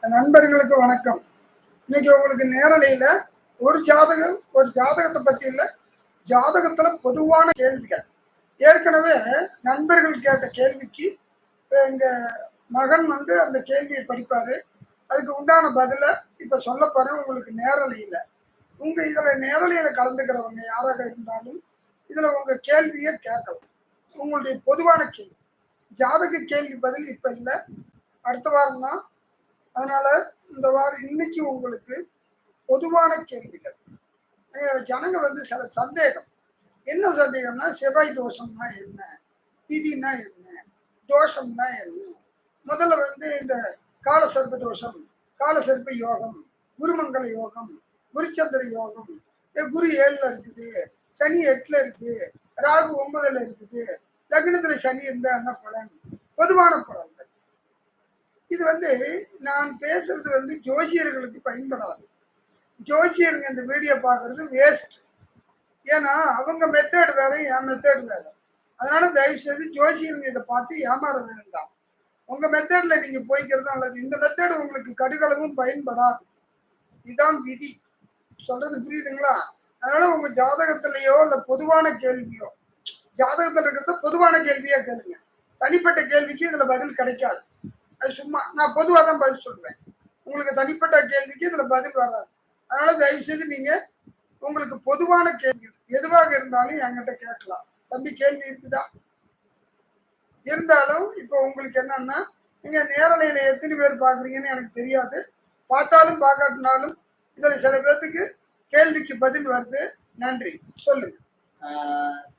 நண்பர்களுக்கு வணக்கம். இன்னைக்கு உங்களுக்கு நேரலையில ஒரு ஜாதகத்தை பத்தி இல்ல, ஜாதகத்துல பொதுவான கேள்விகள். ஏற்கனவே நண்பர்கள் கேட்ட கேள்விக்கு எங்க மகன் அந்த கேள்வியை படிப்பாரு. அதுக்கு உண்டான பதில இப்ப சொல்ல போறேன் உங்களுக்கு நேரலையில. இதுல நேரலையில கலந்துக்கிறவங்க யாராக இருந்தாலும் இதுல உங்க கேள்வியை கேட்கலாம். உங்களுடைய பொதுவான கேள்வி, ஜாதக கேள்வி பதில் இப்ப இல்லை, அடுத்த வாரம் தான். அதனால இந்த வாரம் இன்னைக்கு உங்களுக்கு பொதுவான கேள்விகள். ஜனங்க சில சந்தேகம். என்ன சந்தேகம்னா, செவ்வாய் தோஷம்னா என்ன, திதினா என்ன, தோஷம்னா என்ன. முதல்ல இந்த காலசர்ப்ப தோஷம், காலசர்ப்ப யோகம், குருமங்கல யோகம், குருச்சந்திர யோகம், குரு 7ல இருக்குது, சனி 8ல இருக்குது, ராகு 9ல இருக்குது, லக்னத்துல சனி இருந்தா என்ன பலன், பொதுவான பலன்கள். இது நான் பேசுறது ஜோசியர்களுக்கு பயன்படாது. ஜோசியருங்க இந்த வீடியோ பார்க்கறது வேஸ்ட். ஏன்னா அவங்க மெத்தேடு வேற, என் மெத்தேடு வேற. அதனால தயவு செய்து ஜோசியருங்க இதை பார்த்து ஏமாற வேண்டாம். உங்க மெத்தேட்ல நீங்க போய்க்கிறது நல்லது. இந்த மெத்தேடு உங்களுக்கு கடுகளவும் பயன்படாது. இதுதான் விதி. சொல்றது புரியுதுங்களா? அதனால உங்க ஜாதகத்திலேயோ இல்ல பொதுவான கேள்வியோ, ஜாதகத்துல இருக்கிறத பொதுவான கேள்வியா கேளுங்க. தனிப்பட்ட கேள்விக்கு இதுல பதில் கிடைக்காது. அது சும்மா நான் பொதுவாக தான் பதில் சொல்றேன். உங்களுக்கு தனிப்பட்ட கேள்விக்கு இதுல பதில் வராது. அதனால தயவு செய்து நீங்க உங்களுக்கு பொதுவான கேள்வி எதுவாக இருந்தாலும் என்கிட்ட கேட்கலாம். தம்பி கேள்வி இருக்குதா? இருந்தாலும் இப்போ உங்களுக்கு என்னன்னா, நீங்க நேரலையில எத்தனை பேர் பாக்குறீங்கன்னு எனக்கு தெரியாது. பார்த்தாலும் பார்க்காட்டினாலும் இதுல சில பேர்த்துக்கு கேள்விக்கு பதில் வருது. நன்றி. சொல்லுங்க.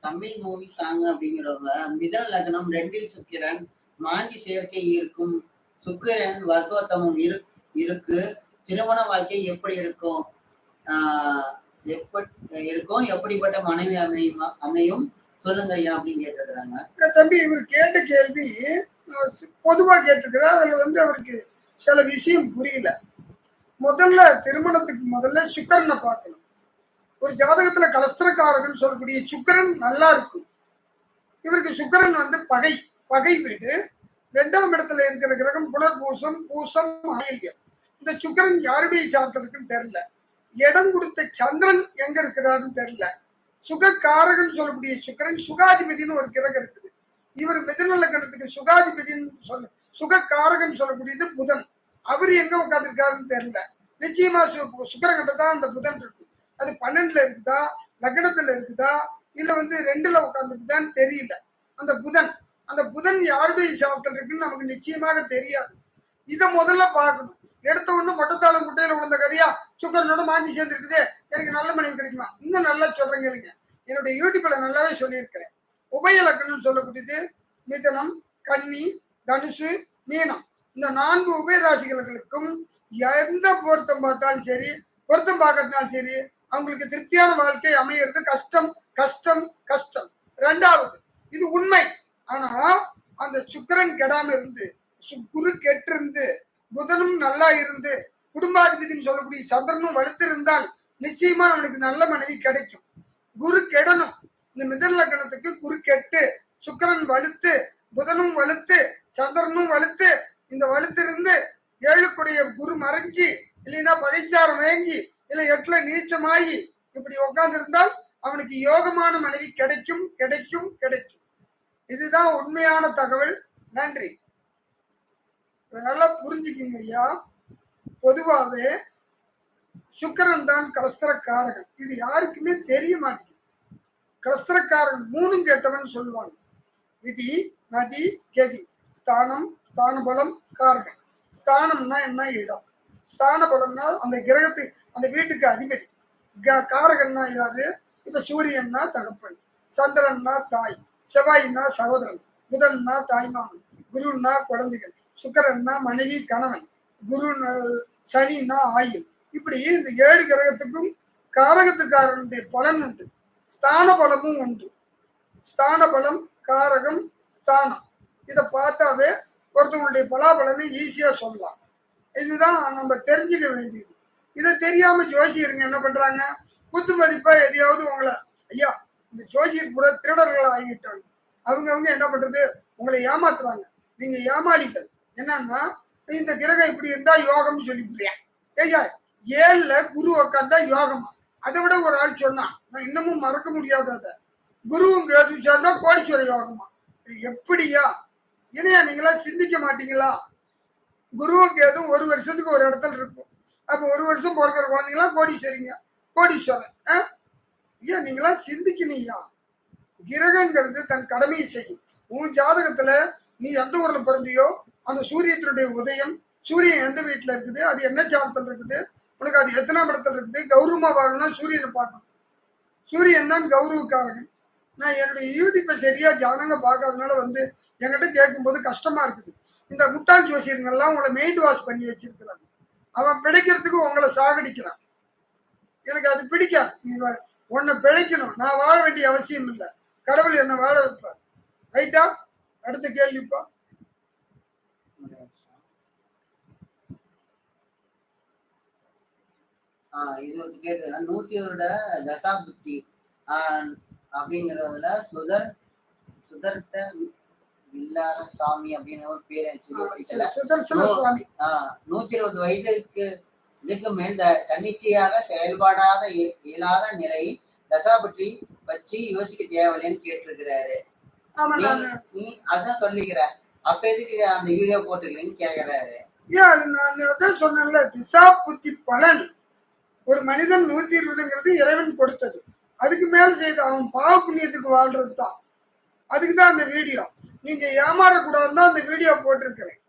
தமிழ் மூவி சாங் அப்படிங்கிறவங்க மிதன லக்னம் 2ல் சுக்கிரன் மாஞ்சி சேர்க்கை இருக்கும், சுக்கிரன் வர்க்கோத்தமம் இருக்கு, திருமண வாழ்க்கை எப்படி இருக்கும், எப்படிப்பட்ட மனைவி அமையும் சொல்லுங்க ஐயா அப்படின்னு கேட்டிருக்கிறாங்க. தம்பி, இவர் கேட்ட கேள்வி பொதுவா கேட்டிருக்கிறார். அதுல அவருக்கு சில விஷயம் புரியல. முதல்ல திருமணத்துக்கு முதல்ல சுக்கிரனை பார்க்கணும். ஒரு ஜாதகத்துல கலஸ்திரக்காரகன் சொல்லக்கூடிய சுக்கிரன் நல்லா இருக்கும். இவருக்கு சுக்கிரன் பகை வீடு. 2ஆம் இடத்துல இருக்கிற கிரகம் புனர்பூசம், பூசம், ஆயில்யம். இந்த சுக்கிரன் யாருடைய சார்த்ததுக்குன்னு தெரியல. இடம் கொடுத்த சந்திரன் எங்க இருக்கிறாருன்னு தெரியல. சுகக்காரகன் சொல்லக்கூடிய சுக்கிரன் சுகாதிபதினு ஒரு கிரகம் இருக்குது. இவர் மிதுன லக்னத்துக்கு சுகாதிபதினு சுகக்காரகன் சொல்லக்கூடியது புதன். அவர் எங்க உட்காந்துருக்காருன்னு தெரியல. நிச்சயமா சுக்கிரங்கிட்ட தான் அந்த புதன் இருக்கு. அது 12ல இருக்குதா, லக்னத்துல இருக்குதா, இல்ல 2ல உட்காந்துருக்குதான்னு தெரியல. அந்த புதன் யாருடைய சார்த்தல் இருக்குன்னு நமக்கு நிச்சயமாக தெரியாது. இதை முதல்ல பார்க்கணும். எடுத்த ஒண்ணு மொட்டத்தாளம் குட்டையில விழுந்த கதையா சுக்கரனோட மாஞ்சி சேர்ந்து இருக்குது, எனக்கு நல்ல மனைவி கிடைக்குமா? இன்னும் நல்லா சொல்றேங்க இல்லைங்க. என்னுடைய யூடியூப்ல நல்லாவே சொல்லியிருக்கிறேன். உபய லக்னம்னு சொல்லக்கூடியது மிதனம், கன்னி, தனுசு, மீனம். இந்த 4 உபயராசிகளுக்கும் எந்த பொருத்தம் பார்த்தாலும் சரி, பொருத்தம் பார்க்கறதுனாலும் சரி, அவங்களுக்கு திருப்தியான வாழ்க்கை அமையிறது கஷ்டம் கஷ்டம் கஷ்டம். 2வது, இது உண்மை. ஆனா அந்த சுக்கிரன் கெடாம இருந்து, குரு கெட்டிருந்து, புதனும் நல்லா இருந்து, குடும்பாதிபதினு சொல்லக்கூடிய சந்திரனும் வலுத்து இருந்தால் நிச்சயமா அவனுக்கு நல்ல மனைவி கிடைக்கும். குரு கெடணும். இந்த மிதன லக்னத்துக்கு குரு கெட்டு, சுக்கிரன் வலுத்து, புதனும் வலுத்து, சந்திரனும் வலுத்து, இந்த வலுத்து இருந்து 7க்குடைய குரு மறைஞ்சி, இல்லைன்னா பகைச்சாரம் வாங்கி, இல்ல 8ல நீச்சமாகி இப்படி உட்கார்ந்து இருந்தால் அவனுக்கு யோகமான மனைவி கிடைக்கும் கிடைக்கும் கிடைக்கும். இதுதான் உண்மையான தகவல். நன்றி. நல்லா புரிஞ்சுக்கிங்க ஐயா. பொதுவாகவே சுக்கிரன் தான் கலஸ்திரக்காரகன். இது யாருக்குமே தெரிய மாட்டேங்குது. கலஸ்திரக்காரகன் 3ம் கேட்டவன் சொல்லுவாங்க. விதி, நதி, கதி. ஸ்தானம், ஸ்தான பலம், காரகன். ஸ்தானம்னா என்ன? இடம். ஸ்தான பலம்னா அந்த கிரகத்துக்கு, அந்த வீட்டுக்கு அதிபதி. காரகன்னா யாரு? இப்ப சூரியன்னா தகப்பன், சந்திரன்னா தாய், செவ்வாய்னா சகோதரன், புதன்னா தாய்மாமன், குருன்னா குழந்தைகள், சுக்கிரன்னா மனைவி கணவன், சனின்னா ஆயுள். இப்படி இந்த 7 கிரகத்துக்கும் காரகத்துக்காரனுடைய பலன் உண்டு. ஸ்தான பலமும் உண்டு. ஸ்தான பலம், காரகம், ஸ்தானம். இதை பார்த்தாவே ஒருத்தவங்களுடைய பலாபலனை ஈஸியா சொல்லலாம். இதுதான் நம்ம தெரிஞ்சுக்க வேண்டியது. இதை தெரியாம ஜோசியருங்க என்ன பண்றாங்க? குத்து மதிப்பா எதையாவது உங்களை, ஐயா இந்த ஜோசியர் கூட திருடர்கள் ஆகிட்டாங்க. அவங்க என்ன பண்றது? உங்களை ஏமாத்துறாங்க. நீங்க ஏமாளிகள். என்னன்னா, இந்த கிரகம் இப்படி இருந்தா யோகம்னு சொல்லிவிடுறேன். ஐயா 7ல குரு உட்காந்தா யோகமா? அதை விட ஒரு ஆள் சொன்னான், நான் இன்னமும் மறக்க முடியாத அதை, குருவும் கேது சேர்ந்தா கோடீஸ்வர யோகமா? எப்படியா? இனியா நீங்களா சிந்திக்க மாட்டீங்களா? குருவும் கேதும் ஒரு வருஷத்துக்கு ஒரு இடத்துல இருக்கும். அப்ப ஒரு வருஷம் பிறக்கிற குழந்தைங்களாம் கோடீஸ்வரிங்க, கோடீஸ்வரன். ஐயா நீங்களா சிந்திக்கணும்யா. கிரகங்கிறது தன் கடமையை செய்யும். உன் ஜாதகத்துல நீ எந்த ஊர்ல பிறந்தியோ அந்த சூரியத்தினுடைய உதயம், சூரியன் எந்த வீட்டுல இருக்குது, அது என்ன சாரத்தில் இருக்குது, உனக்கு அது எத்தனாம் இடத்துல இருக்குது, கௌரவமா வாழணும்னா சூரியனை பார்க்கணும். சூரியன் தான் கௌரவக்காரன். நான் என்னுடைய யூடியூப்பை சரியா ஜனங்க பார்க்காதனால வந்து என்கிட்ட கேட்கும்போது கஷ்டமா இருக்குது. இந்த முட்டாள் ஜோசியர்கள்லாம் உங்களை மெயின்ட் வாஷ் பண்ணி வச்சிருக்கிறாங்க. அவன் பிழைக்கிறதுக்கு உங்களை சாகடிக்கிறான். எனக்கு அது பிடிக்காது. நீ உன்னை பிழைக்கணும், நான் வாழ வேண்டிய அவசியம் இல்லை, கடவுள் என்ன வாழ வைப்பார். ரைட்டா? அடுத்த கேள்விப்பா. இது வந்து கேட்டு 101 தசாபுத்தி அப்படிங்கிறதுல சுதர்த்த வில்லார சாமி அப்படின்னு ஒரு பேர் எனக்கு சுதர்சன சுவாமி 120 வயதிற்கு இதுக்கு மேல் தன்னிச்சையாக செயல்படாத இயலாத நிலை தசாபுத்தி பற்றி யோசிக்க தேவையில்லைன்னு கேட்டிருக்கிறாரு. நீ அதான் சொல்லிக்கிற, அப்ப எதுக்கு அந்த வீடியோ போட்டுக்கிறேன்னு கேக்குறாரு. நான் அதான் சொன்னேன்ல, திசா புத்தி பலன் ஒரு மனிதன் 120ங்கிறது இறைவன் கொடுத்தது. அதுக்கு மேல செய்த அவன் பாவ புண்ணியத்துக்கு வாழ்றது தான். அதுக்கு தான் அந்த வீடியோ. நீங்க ஏமாறக்கூடாதுன்னு தான் அந்த வீடியோ போட்டிருக்கிறேன்.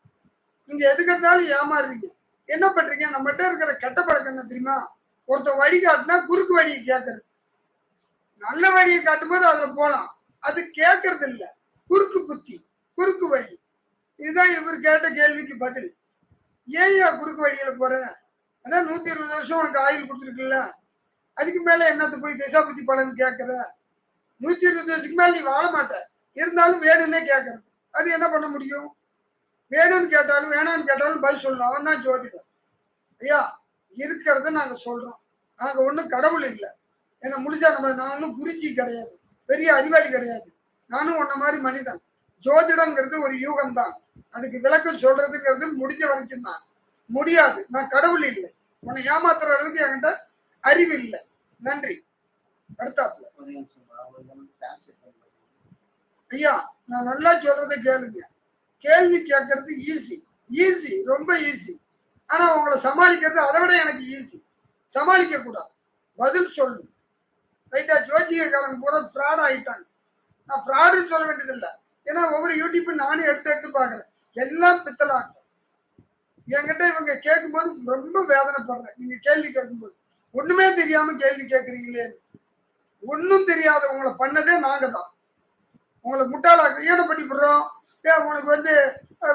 நீங்க எதுக்கு இருந்தாலும் ஏமாறுறீங்க. என்ன பண்றீங்க? நம்மகிட்ட இருக்கிற கெட்ட பழக்கம் என்ன தெரியுமா? ஒருத்த வழி காட்டினா குறுக்கு வழியை கேட்கறது. நல்ல வழியை காட்டும் போது அதுல போலாம், அது கேட்கறது இல்ல. குறுக்கு புத்தி, குறுக்கு வழி. இதுதான் இவர் கேட்ட கேள்விக்கு பதில். ஏன் குறுக்கு வழியில போற? அதான் 120 வருஷம் உனக்கு ஆயுள் கொடுத்துருக்குல்ல, அதுக்கு மேல என்னத்து போய் திசா புத்தி பலன் கேட்கற? 120 வருஷத்துக்கு மேல நீ வாழ மாட்ட. இருந்தாலும் வேணும்னே கேட்கறது, அது என்ன பண்ண முடியும்? வேணும்னு கேட்டாலும் வேணான்னு கேட்டாலும் பதில் சொல்லணும். அவன் தான் ஜோதிடர். ஐயா இருக்கிறத நாங்க சொல்றோம். நாங்க ஒன்றும் கடவுள் இல்லை. ஏன்னா முடிச்சா நான் ஒன்றும் குருஜி கிடையாது, பெரிய அறிவாளி கிடையாது. நானும் உன்ன மாதிரி மனிதன். ஜோதிடங்கிறது ஒரு யூகம் தான். அதுக்கு விளக்கம் சொல்றதுங்கிறது முடிஞ்ச வரைக்கும் தான். முடியாது. நான் கடவுள் இல்லை. உன்னை ஏமாத்துற அளவுக்கு என்கிட்ட அறிவு இல்லை. நன்றி. அடுத்தாப்புல ஐயா நான் நல்லா சொல்றதை கேளுங்க. கேள்வி கேட்கறது ஈஸி, ஈஸி, ரொம்ப ஈஸி. ஆனா உங்களை சமாளிக்கிறது அதை விட எனக்கு ஈஸி. சமாளிக்க கூடாது, பதில் சொல்லு. ரைட்டா? ஜோசியக்காரங்க பூரா ஃப்ராட் ஆயிட்டாங்க. நான் ஃப்ராடுன்னு சொல்ல வேண்டியதில்லை. ஏன்னா ஒவ்வொரு யூடியூப்பும் நானும் எடுத்து பாக்குறேன். எல்லாம் பித்தலாட்டம். என்கிட்ட இவங்க கேட்கும்போது ரொம்ப வேதனைப்படுறேன். நீங்க கேள்வி கேட்கும்போது ஒண்ணுமே தெரியாம கேள்வி கேட்கறீங்களே. ஒன்னும் தெரியாத உங்களை பண்ணதே நாங்க தான். உங்களை முட்டாளாக்க ஈட பண்ணி விடுறோம். உனக்கு வந்து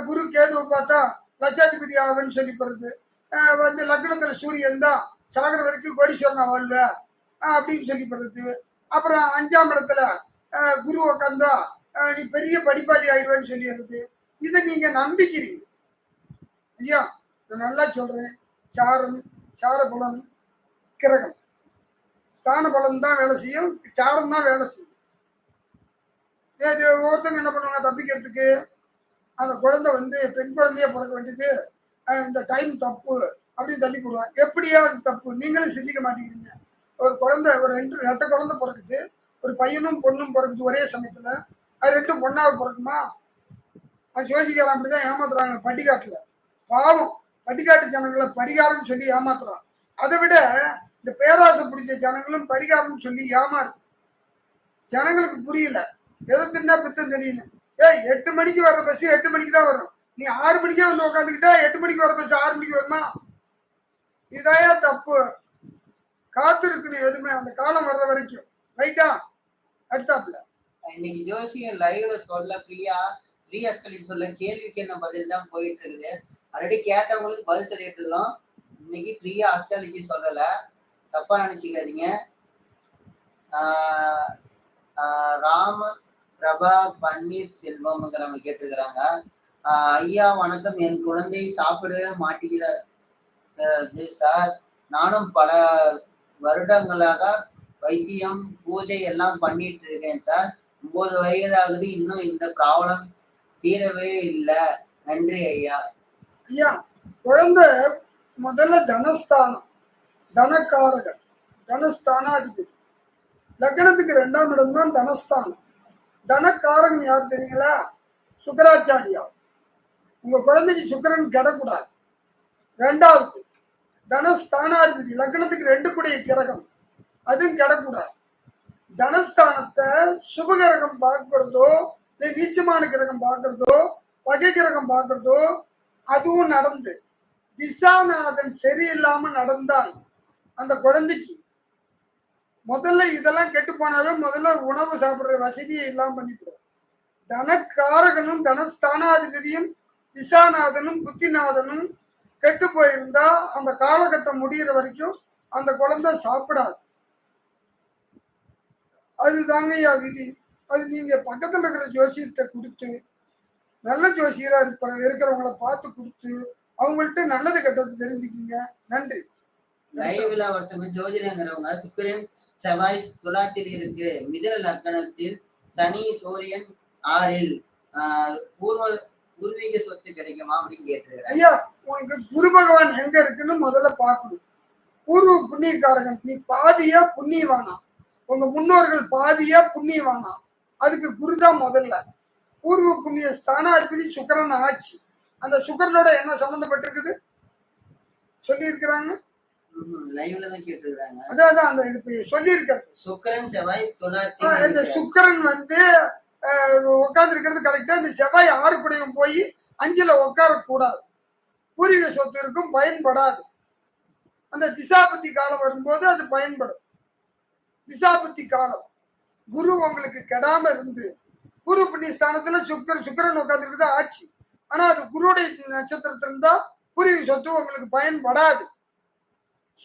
குரு கேதுவை பார்த்தா லட்சாதிபதி ஆகுன்னு சொல்லி போறது, வந்து லக்னத்துல சூரியன் தான் சாகர வரைக்கும் கோடீஸ்வரனா வாழ்வ அப்படின்னு சொல்லி போறது. அப்புறம் 5ஆம் இடத்துல குரு உட்காந்தா நீ பெரிய படிப்பாளி ஆயிடுவேன்னு சொல்லிடுறது. இதை நீங்க நம்பிக்கிறீங்க. ஐயா நான் நல்லா சொல்றேன். சாரம், சார பலம், கிரகம், ஸ்தான பலம் தான் வேலை செய்யும், சாரம் தான் வேலை செய்யும். ஒருத்தங்க என்ன பண்ணுவாங்க தப்பிக்கிறதுக்கு? அந்த குழந்தை வந்து பெண் குழந்தைய பிறக்க வேண்டியது, இந்த டைம் தப்பு அப்படின்னு தள்ளி போடுவாங்க. எப்படியா அது தப்பு? நீங்களும் சிந்திக்க மாட்டேங்கிறீங்க. ஒரு குழந்தை, ஒரு ரெட்டை குழந்தை பிறக்குது, ஒரு பையனும் பொண்ணும் பிறக்குது ஒரே சமயத்துல. அது ரெண்டும் பொண்ணாக பிறக்குமா? ஜோசிக்காரன் அப்படிதான் ஏமாத்துறாங்க பட்டிக்காட்டுல. பாவம், பட்டிக்காட்டு ஜனங்களை பரிகாரம் சொல்லி ஏமாத்துறான். அதை விட இந்த பேராசை பிடிச்ச ஜனங்களும் பரிகாரம் சொல்லி ஏமாறு. ஜனங்களுக்கு புரியல. எதை தின்னா பித்தம் தெரியல. 8 மணிக்கு வர்ற பஸ் 8 மணிக்கு தான் வரும். நீ 6 மணிக்கே வந்து உட்காந்துக்கிட்டா 8 மணிக்கு வர பஸ் 6 மணிக்கு வருமா? இதாயா தப்பு. காத்து இருக்கணும் எதுவுமே அந்த காலம் வர்ற வரைக்கும். ரைட்டா? அடுத்தாப்புல இன்னைக்கு ஜோசியம் லைவ்ல சொல்ல ஃப்ரீயா சொல்ல கேள்விக்கு என்ன பதில் தான் போயிட்டு இருக்குது. ஆல்ரெடி கேட்டவங்களுக்கு பதில் சொல்லிட்டு இருக்கோம். இன்னைக்கு ஃப்ரீயா அஸ்ட்ராலஜி சொல்லல, தப்பா நினைச்சுக்காதீங்க. ராம பிரபா பன்னீர் செல்வம்ங்கிறவங்க கேட்டிருக்கிறாங்க. ஐயா வணக்கம், என் குழந்தை சாப்பிடவே மாட்டேங்கிறது சார். நானும் பல வருடங்களாக வைத்தியம் பூஜை எல்லாம் பண்ணிட்டு இருக்கேன் சார். 9 வயது ஆகுது, இன்னும் இந்த ப்ராப்ளம் தீரவே இல்லை. நன்றி ஐயா. ஐயா, குழந்தை முதல்ல தனஸ்தானம், தனக்காரகன், தனஸ்தானாதிபதி. லக்னத்துக்கு 2ஆம் இடம் தான் தனஸ்தானம். தனக்காரகன் யார் தெரியுங்களா? சுக்கராச்சாரியா. உங்க குழந்தைக்கு சுக்கிரன் கெடக்கூடாது. 2வது தனஸ்தானாதிபதி, லக்னத்துக்கு 2 கூடிய கிரகம், அதுவும் கெடக்கூடாது. தனஸ்தானத்தை சுபகிரகம் பார்க்கிறதோ இல்லை நீச்சமான கிரகம் பார்க்கிறதோ பகை கிரகம் பார்க்கிறதோ அதுவும் நடந்து திசாநாதன் சரியில்லாம நடந்தால் அந்த குழந்தைக்கு முதல்ல இதெல்லாம் கெட்டு போனாவே முதல்ல உணவு சாப்பிடுற வசதியை இல்லாம பண்ணிவிடும். தனக்காரகனும் தனஸ்தானாதிபதியும் திசாநாதனும் புத்திநாதனும் கெட்டு போயிருந்தா அந்த காலகட்டம் முடிகிற வரைக்கும் அந்த குழந்தை சாப்பிடாது. அதுதாங்க ஐயா விதி. அது நீங்க பக்கத்துல இருக்கிற ஜோசியத்தை கொடுத்து, நல்ல ஜோசியரா இருக்கிறவங்கள பார்த்து கொடுத்து அவங்கள்ட்ட நல்லது கெட்டது தெரிஞ்சுக்கிங்க. நன்றி. லைவ்ல ஒருத்தவங்க ஜோதிடங்கிறவங்க சுக்கிரன் செவ்வாய் துலாத்தில் இருக்கு, மிதுன லக்னத்தில் சனி சூரியன் 6ல் பூர்வீக சொத்து கிடைக்குமா அப்படின்னு கேட்டிருக்கிறேன். ஐயா, உனக்கு குரு பகவான் எங்க இருக்குன்னு முதல்ல பார்க்கணும். பூர்வ புண்ணியக்காரகன், நீ பாதியா புண்ணியவானா, உங்க முன்னோர்கள் பாதியா புண்ணியவானா, அதுக்கு குருதான் முதல்ல. பூர்வ புண்ணிய ஸ்தானாதிபதி சுக்கிரன் ஆட்சி. அந்த சுக்கிரனோட என்ன சம்பந்தப்பட்டிருக்குது சொல்லி இருக்கிறாங்க. லைவ்ல தான் கேட்டிருக்காங்க. அதான் அந்த இது சொல்லி இருக்கிறது. சுக்கிரன் செவ்வாய் துலாத்தில். இந்த சுக்கிரன் உட்கார்ந்து இருக்கிறது கரெக்டா. இந்த செவ்வாய் 6 கூடையும் போய் 5ல உட்கார கூடாது. பூர்வீக சொத்து இருக்கும், பயன்படாது. அந்த திசாபுத்தி காலம் வரும்போது அது பயன்படும். திசாபுத்தி காலம் குரு உங்களுக்கு கெடாம இருந்து பூர்வ புண்ணிய ஸ்தானத்துல சுக்கிரன் உட்கார்ந்து இருக்குது ஆட்சி. ஆனா அது குருடைய நட்சத்திரத்துல இருந்தா பூர்வீக சொத்து உங்களுக்கு பயன்படாது.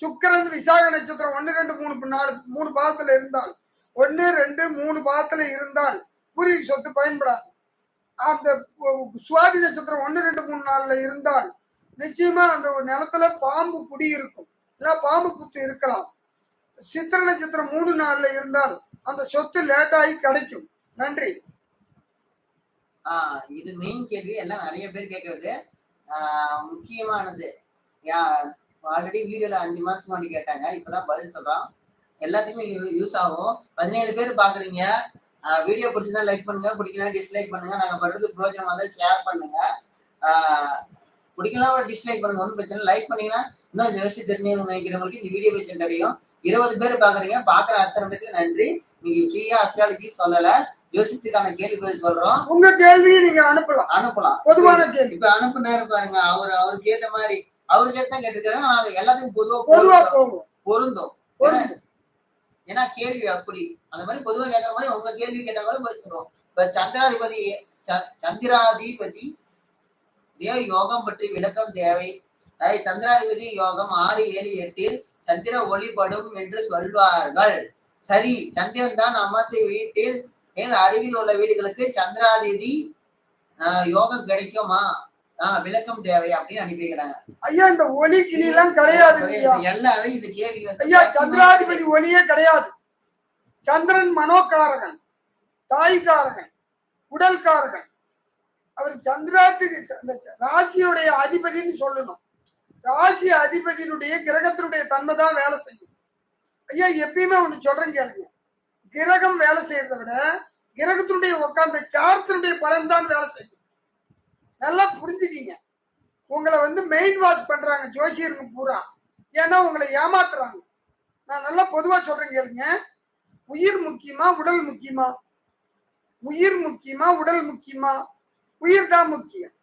சுக்கிரன் விசாக நட்சத்திரம் 1, 2, 3, 4, 3 பாதத்துல இருந்தால், 1, 2, 3 பாதத்துல இருந்தால் பூர்வீக சொத்து பயன்படாது. அந்த சுவாதி நட்சத்திரம் 1, 2, 3, 4ல இருந்தால் நிச்சயமா அந்த நிலத்துல பாம்பு குடி இருக்கும், இல்ல பாம்பு குத்து இருக்கலாம். சித்திர நட்சத்திரம் 3, 4ல இருந்தால் அந்த சொத்து லேட்டாகி கிடைக்கும். நன்றி. இது மெயின் கேள்வி, எல்லாம் நிறைய பேர் கேட்கறது முக்கியமானது. ஆல்ரெடி வீடியோல 5 மாசம் முன்னாடி கேட்டாங்க, இப்பதான் பதில் சொல்றோம். எல்லாத்துக்குமே யூஸ் ஆகும். 17 பேர் பாக்குறீங்க. வீடியோ பிடிச்சதா லைக் பண்ணுங்க, பிடிக்கலாம் டிஸ்லைக் பண்ணுங்க. நாங்க பண்றது பிரயோஜனமா தான் ஷேர் பண்ணுங்க. பிடிக்கலாம் டிஸ்லைக் பண்ணுங்க, ஒன்றும் பிரச்சனை. லைக் பண்ணீங்கன்னா இன்னும் ஜோசி தெரிஞ்சவங்க நினைக்கிறவங்களுக்கு இந்த வீடியோ போய் சென்றடையும். 20 பேர் பாக்குறீங்க, பாக்குற அத்தனை பேருக்கு நன்றி. நீங்க ஃப்ரீயா அஸ்ட்ராலஜி சொல்லல, ஜோசியத்துக்கான கேள்வி பதில் சொல்றோம். உங்க கேள்வியை நீங்க அனுப்பலாம். பொதுவான கேள்வி இப்ப அனுப்புனாரு பாருங்க, அவருக்கு ஏத்த மாதிரி அவருக்கு ஏத்தான் கேட்டிருக்காரு. ஆனா எல்லாத்துக்கும் பொதுவா பொருந்தும். ஏன்னா கேள்வி அப்படி அந்த மாதிரி பொதுவா கேட்கற மாதிரி உங்க கேள்வி கேட்டா கூட பதில் சொல்லுவோம். இப்ப சந்திராதிபதி தேவ யோகம் பற்றி விளக்கம் தேவை. சந்திராதிபதி யோகம் 6, 7, 8ல் சந்திர ஒளிப்படும் என்று சொல்வார்கள். சரி, சந்திரன் தான் அமர்ந்து வீட்டில் அருகில் உள்ள வீடுகளுக்கு சந்திராதிபதி யோகம் கிடைக்குமா, விளக்கம் தேவை அப்படின்னு அனுப்பிக்கிறாங்க. ஐயா, இந்த ஒளி கிளி எல்லாம் கிடையாது. எல்லாரும் இந்த கேள்வி ஐயா, சந்திராதிபதி ஒளியே கிடையாது. சந்திரன் மனோகாரகன், தாய்காரகன், உடல்காரகன். அவர் சந்திராத்துக்கு ராசியுடைய அதிபதினு சொல்லணும். ராசி அதிபதியினுடைய கிரகத்தினுடைய தன்மை தான் வேலை செய்யும். ஐயா, எப்பயுமே ஒண்ணு சொல்றேன் கேளுங்க. கிரகம் வேலை செய்யறதை விட கிரகத்தினுடைய உட்கார்ந்த சார்த்தினுடைய பலன் தான் வேலை செய்யும். நல்லா புரிஞ்சுக்கீங்க. உங்களை மெயின் வாஷ் பண்றாங்க ஜோசியருங்க பூரா. ஏன்னா உங்களை ஏமாத்துறாங்க. நான் நல்லா பொதுவா சொல்றேன் கேளுங்க. உயிர் முக்கியமா உடல் முக்கியமா? உயிர் முக்கியமா உடல் முக்கியமா? உயிர் தான் முக்கியம்.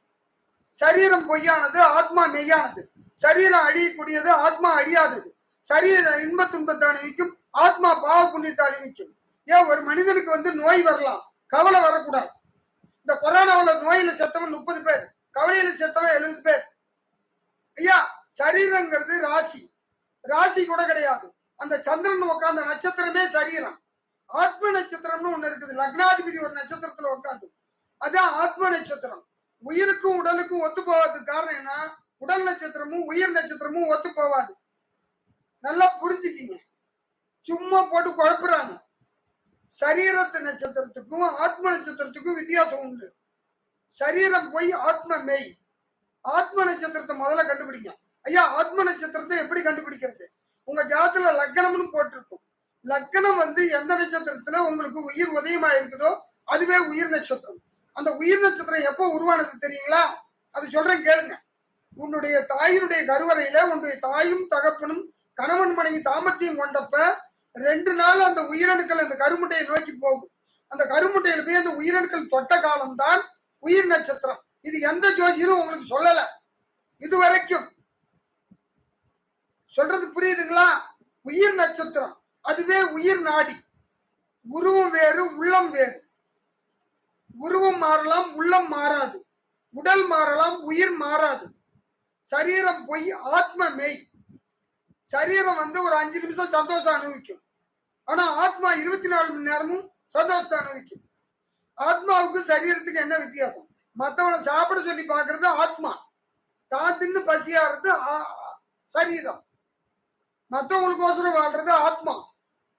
சரீரம் பொய்யானது, ஆத்மா மெய்யானது. சரீரம் அழியக்கூடியது, ஆத்மா அழியாதது. சரீரம் இன்ப துன்பத்தை அணிவிக்கும், ஆத்மா பாவ புண்ணியத்தை அணிவிக்கும். ஏன் ஒரு மனிதனுக்கு நோய் வரலாம், கவலை வரக்கூடாது. இந்த கொரோனாவில் நோயில செத்தவன் 30 பேர், கவலையில செத்தவன் 70 பேர். ஐயா, சரீரங்கிறது ராசி, ராசி கூட கிடையாது. அந்த சந்திரன் உட்கார்ந்த நட்சத்திரமே சரீரம். ஆத்ம நட்சத்திரம்னு ஒண்ணு இருக்குது. லக்னாதிபதி ஒரு நட்சத்திரத்துல உட்காந்து, அதான் ஆத்ம நட்சத்திரம். உயிருக்கும் உடலுக்கும் ஒத்து போவாததுக்கு காரணம் என்ன? உடல் நட்சத்திரமும் உயிர் நட்சத்திரமும் ஒத்து போவாது. நல்லா புரிஞ்சுக்கிங்க. சும்மா போட்டு குழப்புறாங்க. சரீரத்து நட்சத்திரத்துக்கும் ஆத்ம நட்சத்திரத்துக்கும் வித்தியாசம் உண்டு. சரீரம் போய் ஆத்ம மெய். ஆத்ம நட்சத்திரத்தை முதல்ல கண்டுபிடிங்க. ஐயா, ஆத்ம நட்சத்திரத்தை எப்படி கண்டுபிடிக்கிறது? உங்க ஜாதத்துல லக்னம்னு போட்டிருக்கும். லக்னம் வந்து எந்த நட்சத்திரத்துல உங்களுக்கு உயிர் உதயமா இருக்குதோ அதுவே உயிர் நட்சத்திரம். அந்த உயிர் நட்சத்திரம் எப்போ உருவானது தெரியுங்களா? அது சொல்றேன் கேளுங்க. உன்னுடைய தாயினுடைய கருவறையில உன்னுடைய தாயும் தகப்பனும் கணவன் மனைவி தாம்பத்தியம் கொண்டப்ப 2 நாள் அந்த உயிரணுக்கள் அந்த கருமுட்டையை நோக்கி போகும். அந்த கருமுட்டையில போய் அந்த உயிரணுக்கள் தொட்ட காலம்தான் உயிர் நட்சத்திரம். இது எந்த ஜோசியரும் உங்களுக்கு சொல்லல இது வரைக்கும். சொல்றது புரியுதுங்களா? உயிர் நட்சத்திரம் அதுவே உயிர் நாடி. உருவம் வேறு, உள்ளம் வேறு. உருவம் மாறலாம், உள்ளம் மாறாது. உடல் மாறலாம், உயிர் மாறாது. சரீரம் பொய், ஆத்ம மெய். சரீரம் வந்து ஒரு 5 நிமிஷம் சந்தோஷம் அனுபவிக்கும். ஆனா ஆத்மா 24 மணி நேரமும் சந்தோஷத்தை அனுபவிக்கும். ஆத்மாவுக்கு சரீரத்துக்கு என்ன வித்தியாசம்? மற்றவனை சாப்பிட சொல்லி பார்க்கறது ஆத்மா, தான் தின்னு பசியாறது சரீரம். மற்றவங்களுக்கோசரம் வாழ்றது ஆத்மா,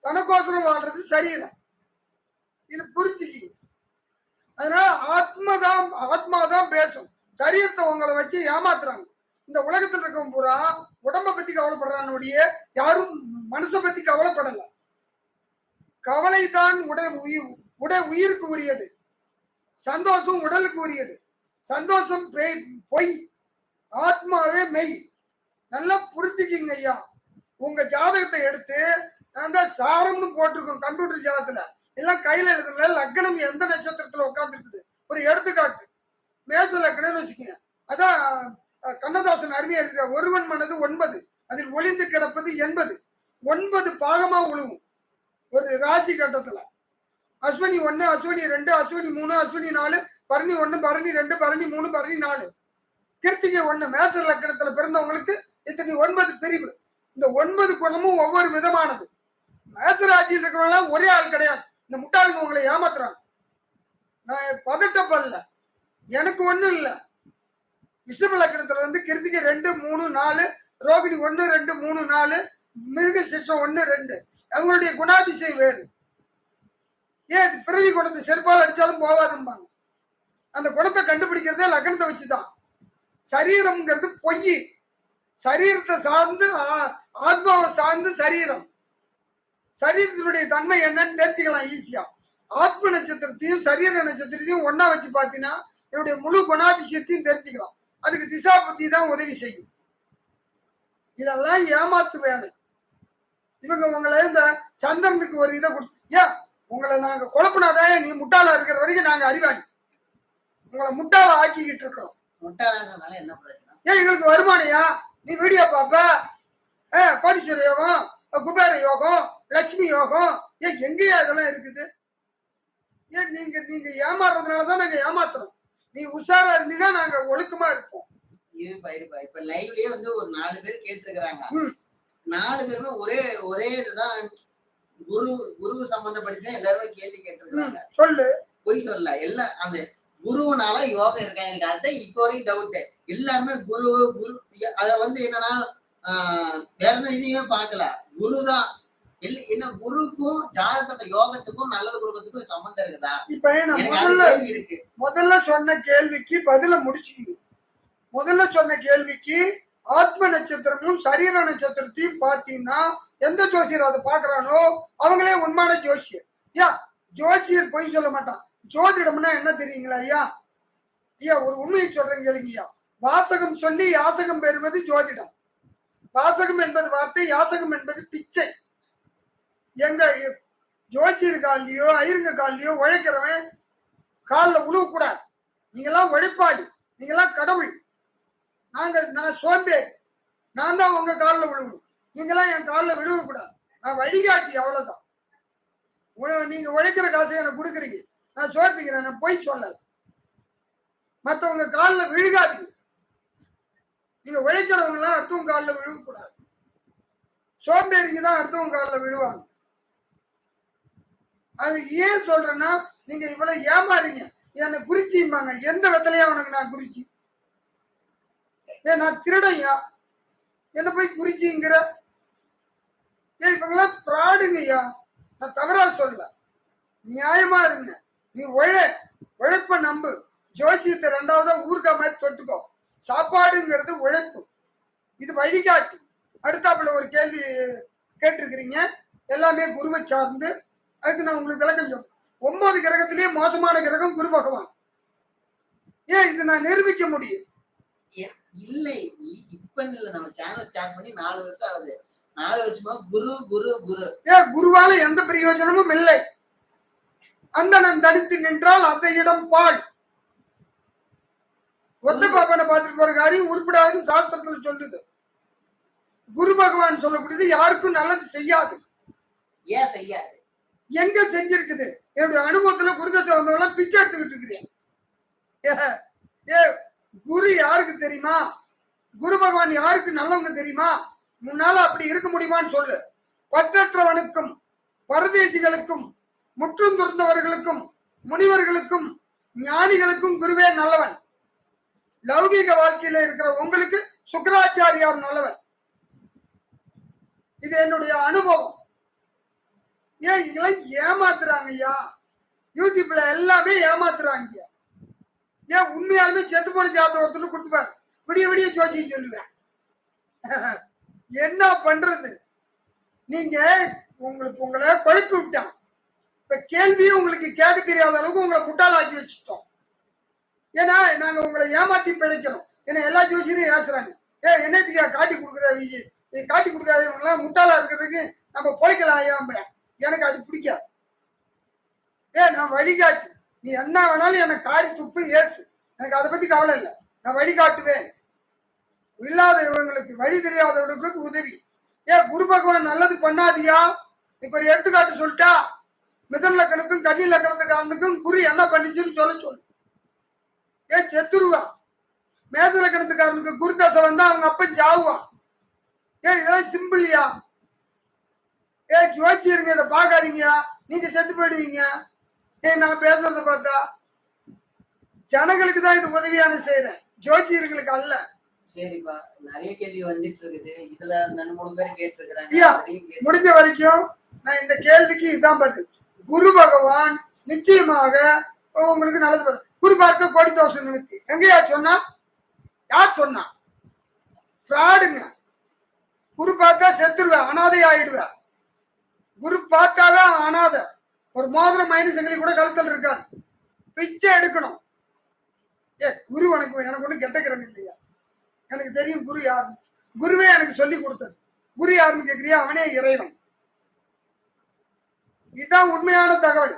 தனக்கோசரம் வாழ்றது சரீரம். இது புரிஞ்சுக்கிங்க. அதனால ஆத்மாதான் பேசும். சரீரத்தை உங்களை வச்சு ஏமாத்துறாங்க. இந்த உலகத்தில் இருக்கவங்க பூரா உடம்ப பத்தி கவலைப்படுறானுடைய யாரும் மனசை பத்தி கவலைப்படல. கவலை தான் உயிருக்கு உரியது. சந்தோஷம் உடலுக்கு உரியது. சந்தோஷம் பொய், ஆத்மாவே மெய். நல்லா புரிஞ்சுக்கிங்க ஐயா. உங்க ஜாதகத்தை எடுத்து நான் தான் சாரம்னு போட்டிருக்கோம் கம்ப்யூட்டர் ஜாதகத்துல, எல்லாம் கையில எழுதுல. லக்னம் எந்த நட்சத்திரத்துல உட்கார்ந்து இருக்குது ஒரு எடுத்துக்காட்டு. மேச லக்னம்னு வச்சுக்கோங்க. அதான் கண்ணதாசன் அருமையா எழுதுற ஒருவன் மனது 9, அதில் ஒளிந்து கிடப்பது 80. 9 பாகமா உழுவும் ஒரு ராசி கட்டத்துல. அஸ்வினி 1, அஸ்வினி 2, அஸ்வினி 3, அஸ்வினி 4, பரணி 1, பரணி 2, பரணி 3, பரணி 4, கிருத்திகை 1. மேச லக்னத்துல பிறந்தவங்களுக்கு இத்தனை 9 பிரிவு. இந்த 9 குணமும் ஒவ்வொரு விதமானது. மேசராசியில் இருக்கிறவங்க ஒரே ஆள் கிடையாது. இந்த முட்டாளுங்க உங்களை ஏமாத்துறாங்க. நான் பதட்டப்படல, எனக்கு ஒண்ணும் இல்லை. ரிஷப லக்னத்துல வந்து கிருத்திகை 2, 3, 4, ரோகிணி 1, 2, 3, 4, மிருக சிஷம் 1, 2. அவங்களுடைய குணாதிசயம் வேறு. ஏன் பிறவி குணத்தை செருப்பால் அடிச்சாலும் போவாதும்பாங்க. அந்த குணத்தை கண்டுபிடிக்கிறதே லக்னத்தை வச்சுதான். சரீரம்ங்கிறது பொய். சரீரத்தை சார்ந்து ஆத்மாவை சார்ந்து சரீரம். சரீரத்தினுடைய தன்மை என்னன்னு தெரிஞ்சுக்கலாம் ஈஸியா. ஆத்ம நட்சத்திரத்தையும் சரீர நட்சத்திரத்தையும் ஒன்னா வச்சு பார்த்தீங்கன்னா என்னுடைய முழு குணாதிசயத்தையும் தெரிஞ்சுக்கலாம். அதுக்கு திசா புத்தி தான் உதவி செய்யும். இதெல்லாம் ஏமாத்து வேலை. இவங்க உங்களை இந்த சந்திரனுக்கு ஒரு இதை ஏன் உங்களை நாங்க குழப்பினாதான் நீ முட்டாளா இருக்கிற வரைக்கும் நாங்க அறிவாளி. உங்களை முட்டாள ஆக்கிக்கிட்டு இருக்கிறோம். ஏன் எங்களுக்கு வருமானையா? நீ வீடியோ பாப்ப, கோடீஸ்வர யோகம், குபேர யோகம், லட்சுமி யோகம், ஏன் எங்கேயா இதெல்லாம் இருக்குது? ஏன் நீங்க ஏமாறுறதுனாலதான் நாங்க ஏமாத்துறோம். நீ உஷாரா இருந்தீங்கன்னா நாங்க ஒழுக்கமா இருப்போம். இப்ப லைவ்லயே வந்து ஒரு 4 பேர் கேட்டிருக்கிறாங்க. 4 பேருமே ஒரே இதுதான், குரு சம்பந்தப்பட்டு எல்லாருமே கேள்வி கேட்டிருக்காங்க. சொல்லு, பொய் சொல்ல. எல்லாம் அந்த குருனால யோகம் இருக்கா? எனக்கு அதான் இப்போ வரைக்கும் டவுட். எல்லாருமே குரு அத வந்து என்னன்னா வேற எந்த இதையுமே பார்க்கல. குருதான் என்ன, குருக்கும் ஜாதகத்துல யோகத்துக்கும் நல்லது கொடுக்கறதுக்கும் சம்பந்தம் இருக்குதா? இப்ப முதல்ல சொன்ன கேள்விக்கு பதில முடிச்சுக்கிது. முதல்ல சொன்ன கேள்விக்கு ஆத்ம நட்சத்திரமும் சரீர நட்சத்திரத்தையும் பார்த்தீங்கன்னா எந்த ஜோசியர் அதை பாக்குறானோ அவங்களே உண்மையான ஜோசியர். ஜோசியர் பொய் சொல்ல மாட்டான். ஜோதிடம்னா என்ன தெரியுங்களா ஐயா? ஐயா ஒரு உண்மையை சொல்றேன் கேளுங்கய்யா. வாசகம் சொல்லி யாசகம் பெறுவது ஜோதிடம். வாசகம் என்பது வார்த்தை, யாசகம் என்பது பிச்சை. எங்க ஜோசியர் காலிலையோ ஐயருங்க காலிலையோ உழைக்கிறவன் காலில் உழுவ கூடாது. நீங்கெல்லாம் உழைப்பாளி, நீங்கெல்லாம் கடவுள். நான் சோம்பேறி, நான் தான் உங்க காலில் விழுவணும். நீங்கெல்லாம் என் காலில் விழுவ கூடாது. நான் வழிகாட்டி, அவ்வளவுதான். நீங்க உழைக்கிற காசை எனக்கு கொடுக்குறீங்க, நான் சோர்த்துக்கிறேன், நான் பொய் சொல்லல. மற்றவங்க காலில் விழுகாதீங்க. நீங்க உழைக்கிறவங்க எல்லாம் அடுத்தவங்க காலில் விழுவக்கூடாது. சோம்பேறிங்க தான் அடுத்தவங்க காலில் விழுவாங்க. அது ஏன் சொல்றேன்னா நீங்க இவ்வளவு ஏமாறீங்க. என்னை குறிச்சிம்பாங்க. எந்த விதலையா உனக்கு நான் குறிச்சி? நான் திருடையா? என்ன போய் குறிச்சிங்கிற? இவங்கெல்லாம் பிராடுங்கய்யா. நான் தவறா சொல்ல, நியாயமா இருங்க. நீ உழைப்ப நம்பு. ஜோசியத்தை 2வதா ஊர்கா மாதிரி தொட்டுக்கோ. சாப்பாடுங்கிறது உழைப்பு, இது வழிகாட்டி. அடுத்தாப்புல ஒரு கேள்வி கேட்டிருக்கிறீங்க, எல்லாமே குருவை சார்ந்து. அதுக்கு நான் உங்களுக்கு விளக்கம் சொல்றேன். 9 கிரகத்திலேயே மோசமான கிரகம் குரு பகவான். ஏன் இது நான் நிரூபிக்க முடியும். இல்லை, இப்ப இல்ல, நம்ம சேனல் ஸ்டார்ட் பண்ணி 4 வருஷம் ஆகுது. 4 வருஷமா குரு குரு குரு. ஏன் குருவால எந்த பிரயோஜனமும் இல்லை. அந்தணன் தனித்து நின்றால் அந்த இடம் பால். ஒத்த பாப்பனை பார்த்துட்டு போற காரியம் உருப்படாதுன்னு சாஸ்திரத்துல சொல்லுது. குரு பகவான் சொல்லக்கூடியது யாருக்கும் நல்லது செய்யாது. ஏன் செய்யாது? எங்க செஞ்சிருக்குது? என்னுடைய அனுபவத்துல குருதசை வந்தவங்க பிச்சை எடுத்துக்கிட்டு இருக்கிறேன். ஏ குரு யாருக்கு தெரியுமா? குரு பகவான் யாருக்கு நல்லவங்க தெரியுமா? முன்னால அப்படி இருக்க முடியுமான்னு சொல்லு. பற்றற்றவனுக்கும் பரதேசிகளுக்கும் முற்றும் துறந்தவர்களுக்கும் முனிவர்களுக்கும் ஞானிகளுக்கும் குருவே நல்லவன். லௌகீக வாழ்க்கையில இருக்கிற உங்களுக்கு சுக்கராச்சாரியார் நல்லவன். இது என்னுடைய அனுபவம். ஏன் இதெல்லாம் ஏமாத்துறாங்க ஐயா? யூடியூப்ல எல்லாமே ஏமாத்துறாங்க. ஏன் உண்மையாலுமே செத்து போன ஜாதகத்துல கொடுத்துப்பாரு, விடிய விடிய ஜோதிச்சு சொல்லுவேன். என்ன பண்றது? நீங்க உங்களை கொழுப்பி விட்டான். இப்ப கேள்வியும் உங்களுக்கு கேட்க தெரியாத அளவுக்கு உங்களை முட்டாளாக்கி வச்சுட்டோம். ஏன்னா நாங்க உங்களை ஏமாத்தி பிழைக்கிறோம். ஏன்னா எல்லா ஜோசியரையும் ஏசுறாங்க. என்னத்துக்கு காட்டி கொடுக்குற, காட்டி கொடுக்காதவங்களாம் முட்டாளா இருக்கிறதுக்கு நம்ம பொழைக்கலாம் ஐயா. எனக்கு அது பிடிக்காது. நான் வழிகாட்டு. நீ என்ன வேணாலும் எனக்கு காரி துப்பு ஏசு, எனக்கு அதை பத்தி கவலை இல்லை. நான் வழிகாட்டுவேன். இல்லாதவங்களுக்கு வழி தெரியாதவர்களுக்கு உதவி. குரு பகவான் நல்லது பண்ணாதியா? இப்ப ஒரு எடுத்துக்காட்டு சொல்லிட்டா, மிதன் லக்கணத்துக்கும் கன்னி லக்கணத்துக்காரனுக்கும் குரு என்ன பண்ணிச்சுன்னு சொல்லு. செத்துருவான். மேத லக்கணத்துக்காரனுக்கு குரு தசை வந்தா அவங்க அப்பன் ஜாவுவான். இதெல்லாம் சிம்பிள்யா. ஜோசியருங்க இதை பார்க்காதீங்க, நீங்க செத்து போயிடுவீங்க. நான் பேசுறத பார்த்தா ஜனங்களுக்கு தான் இது உதவியான செய்யறேன், ஜோசியர்களுக்கு அல்ல. சரிப்பா, நிறைய கேள்வி வந்துட்டு இருக்குது. இதுல 2-3 பேர் கேட்டிருக்கிறாங்க. முடிஞ்ச வரைக்கும் நான் இந்த கேள்விக்கு இதுதான் பதில். குரு பகவான் நிச்சயமாக உங்களுக்கு நல்லது பதில். குரு பார்க்க கோடி தோஷம் நிமித்தி எங்கயா சொன்னா? யார் சொன்னா? ஃப்ராடுங்க. குரு பார்த்தா செத்துருவேன், அனாதை ஆயிடுவேன். குரு பார்த்தாதான் அனாதை. ஒரு மோதிரம் மைனஸ் சங்கிலி கூட கழுத்தல் இருக்காது. பிச்சை எடுக்கணும். குரு எனக்கு ஒன்றும் கெட்ட கிரகம் இல்லையா? எனக்கு தெரியும் குரு யாருன்னு. குருவே எனக்கு சொல்லி கொடுத்தது. குரு யாருன்னு கேட்கிறியா? அவனே இறைவன். இதுதான் உண்மையான தகவல்.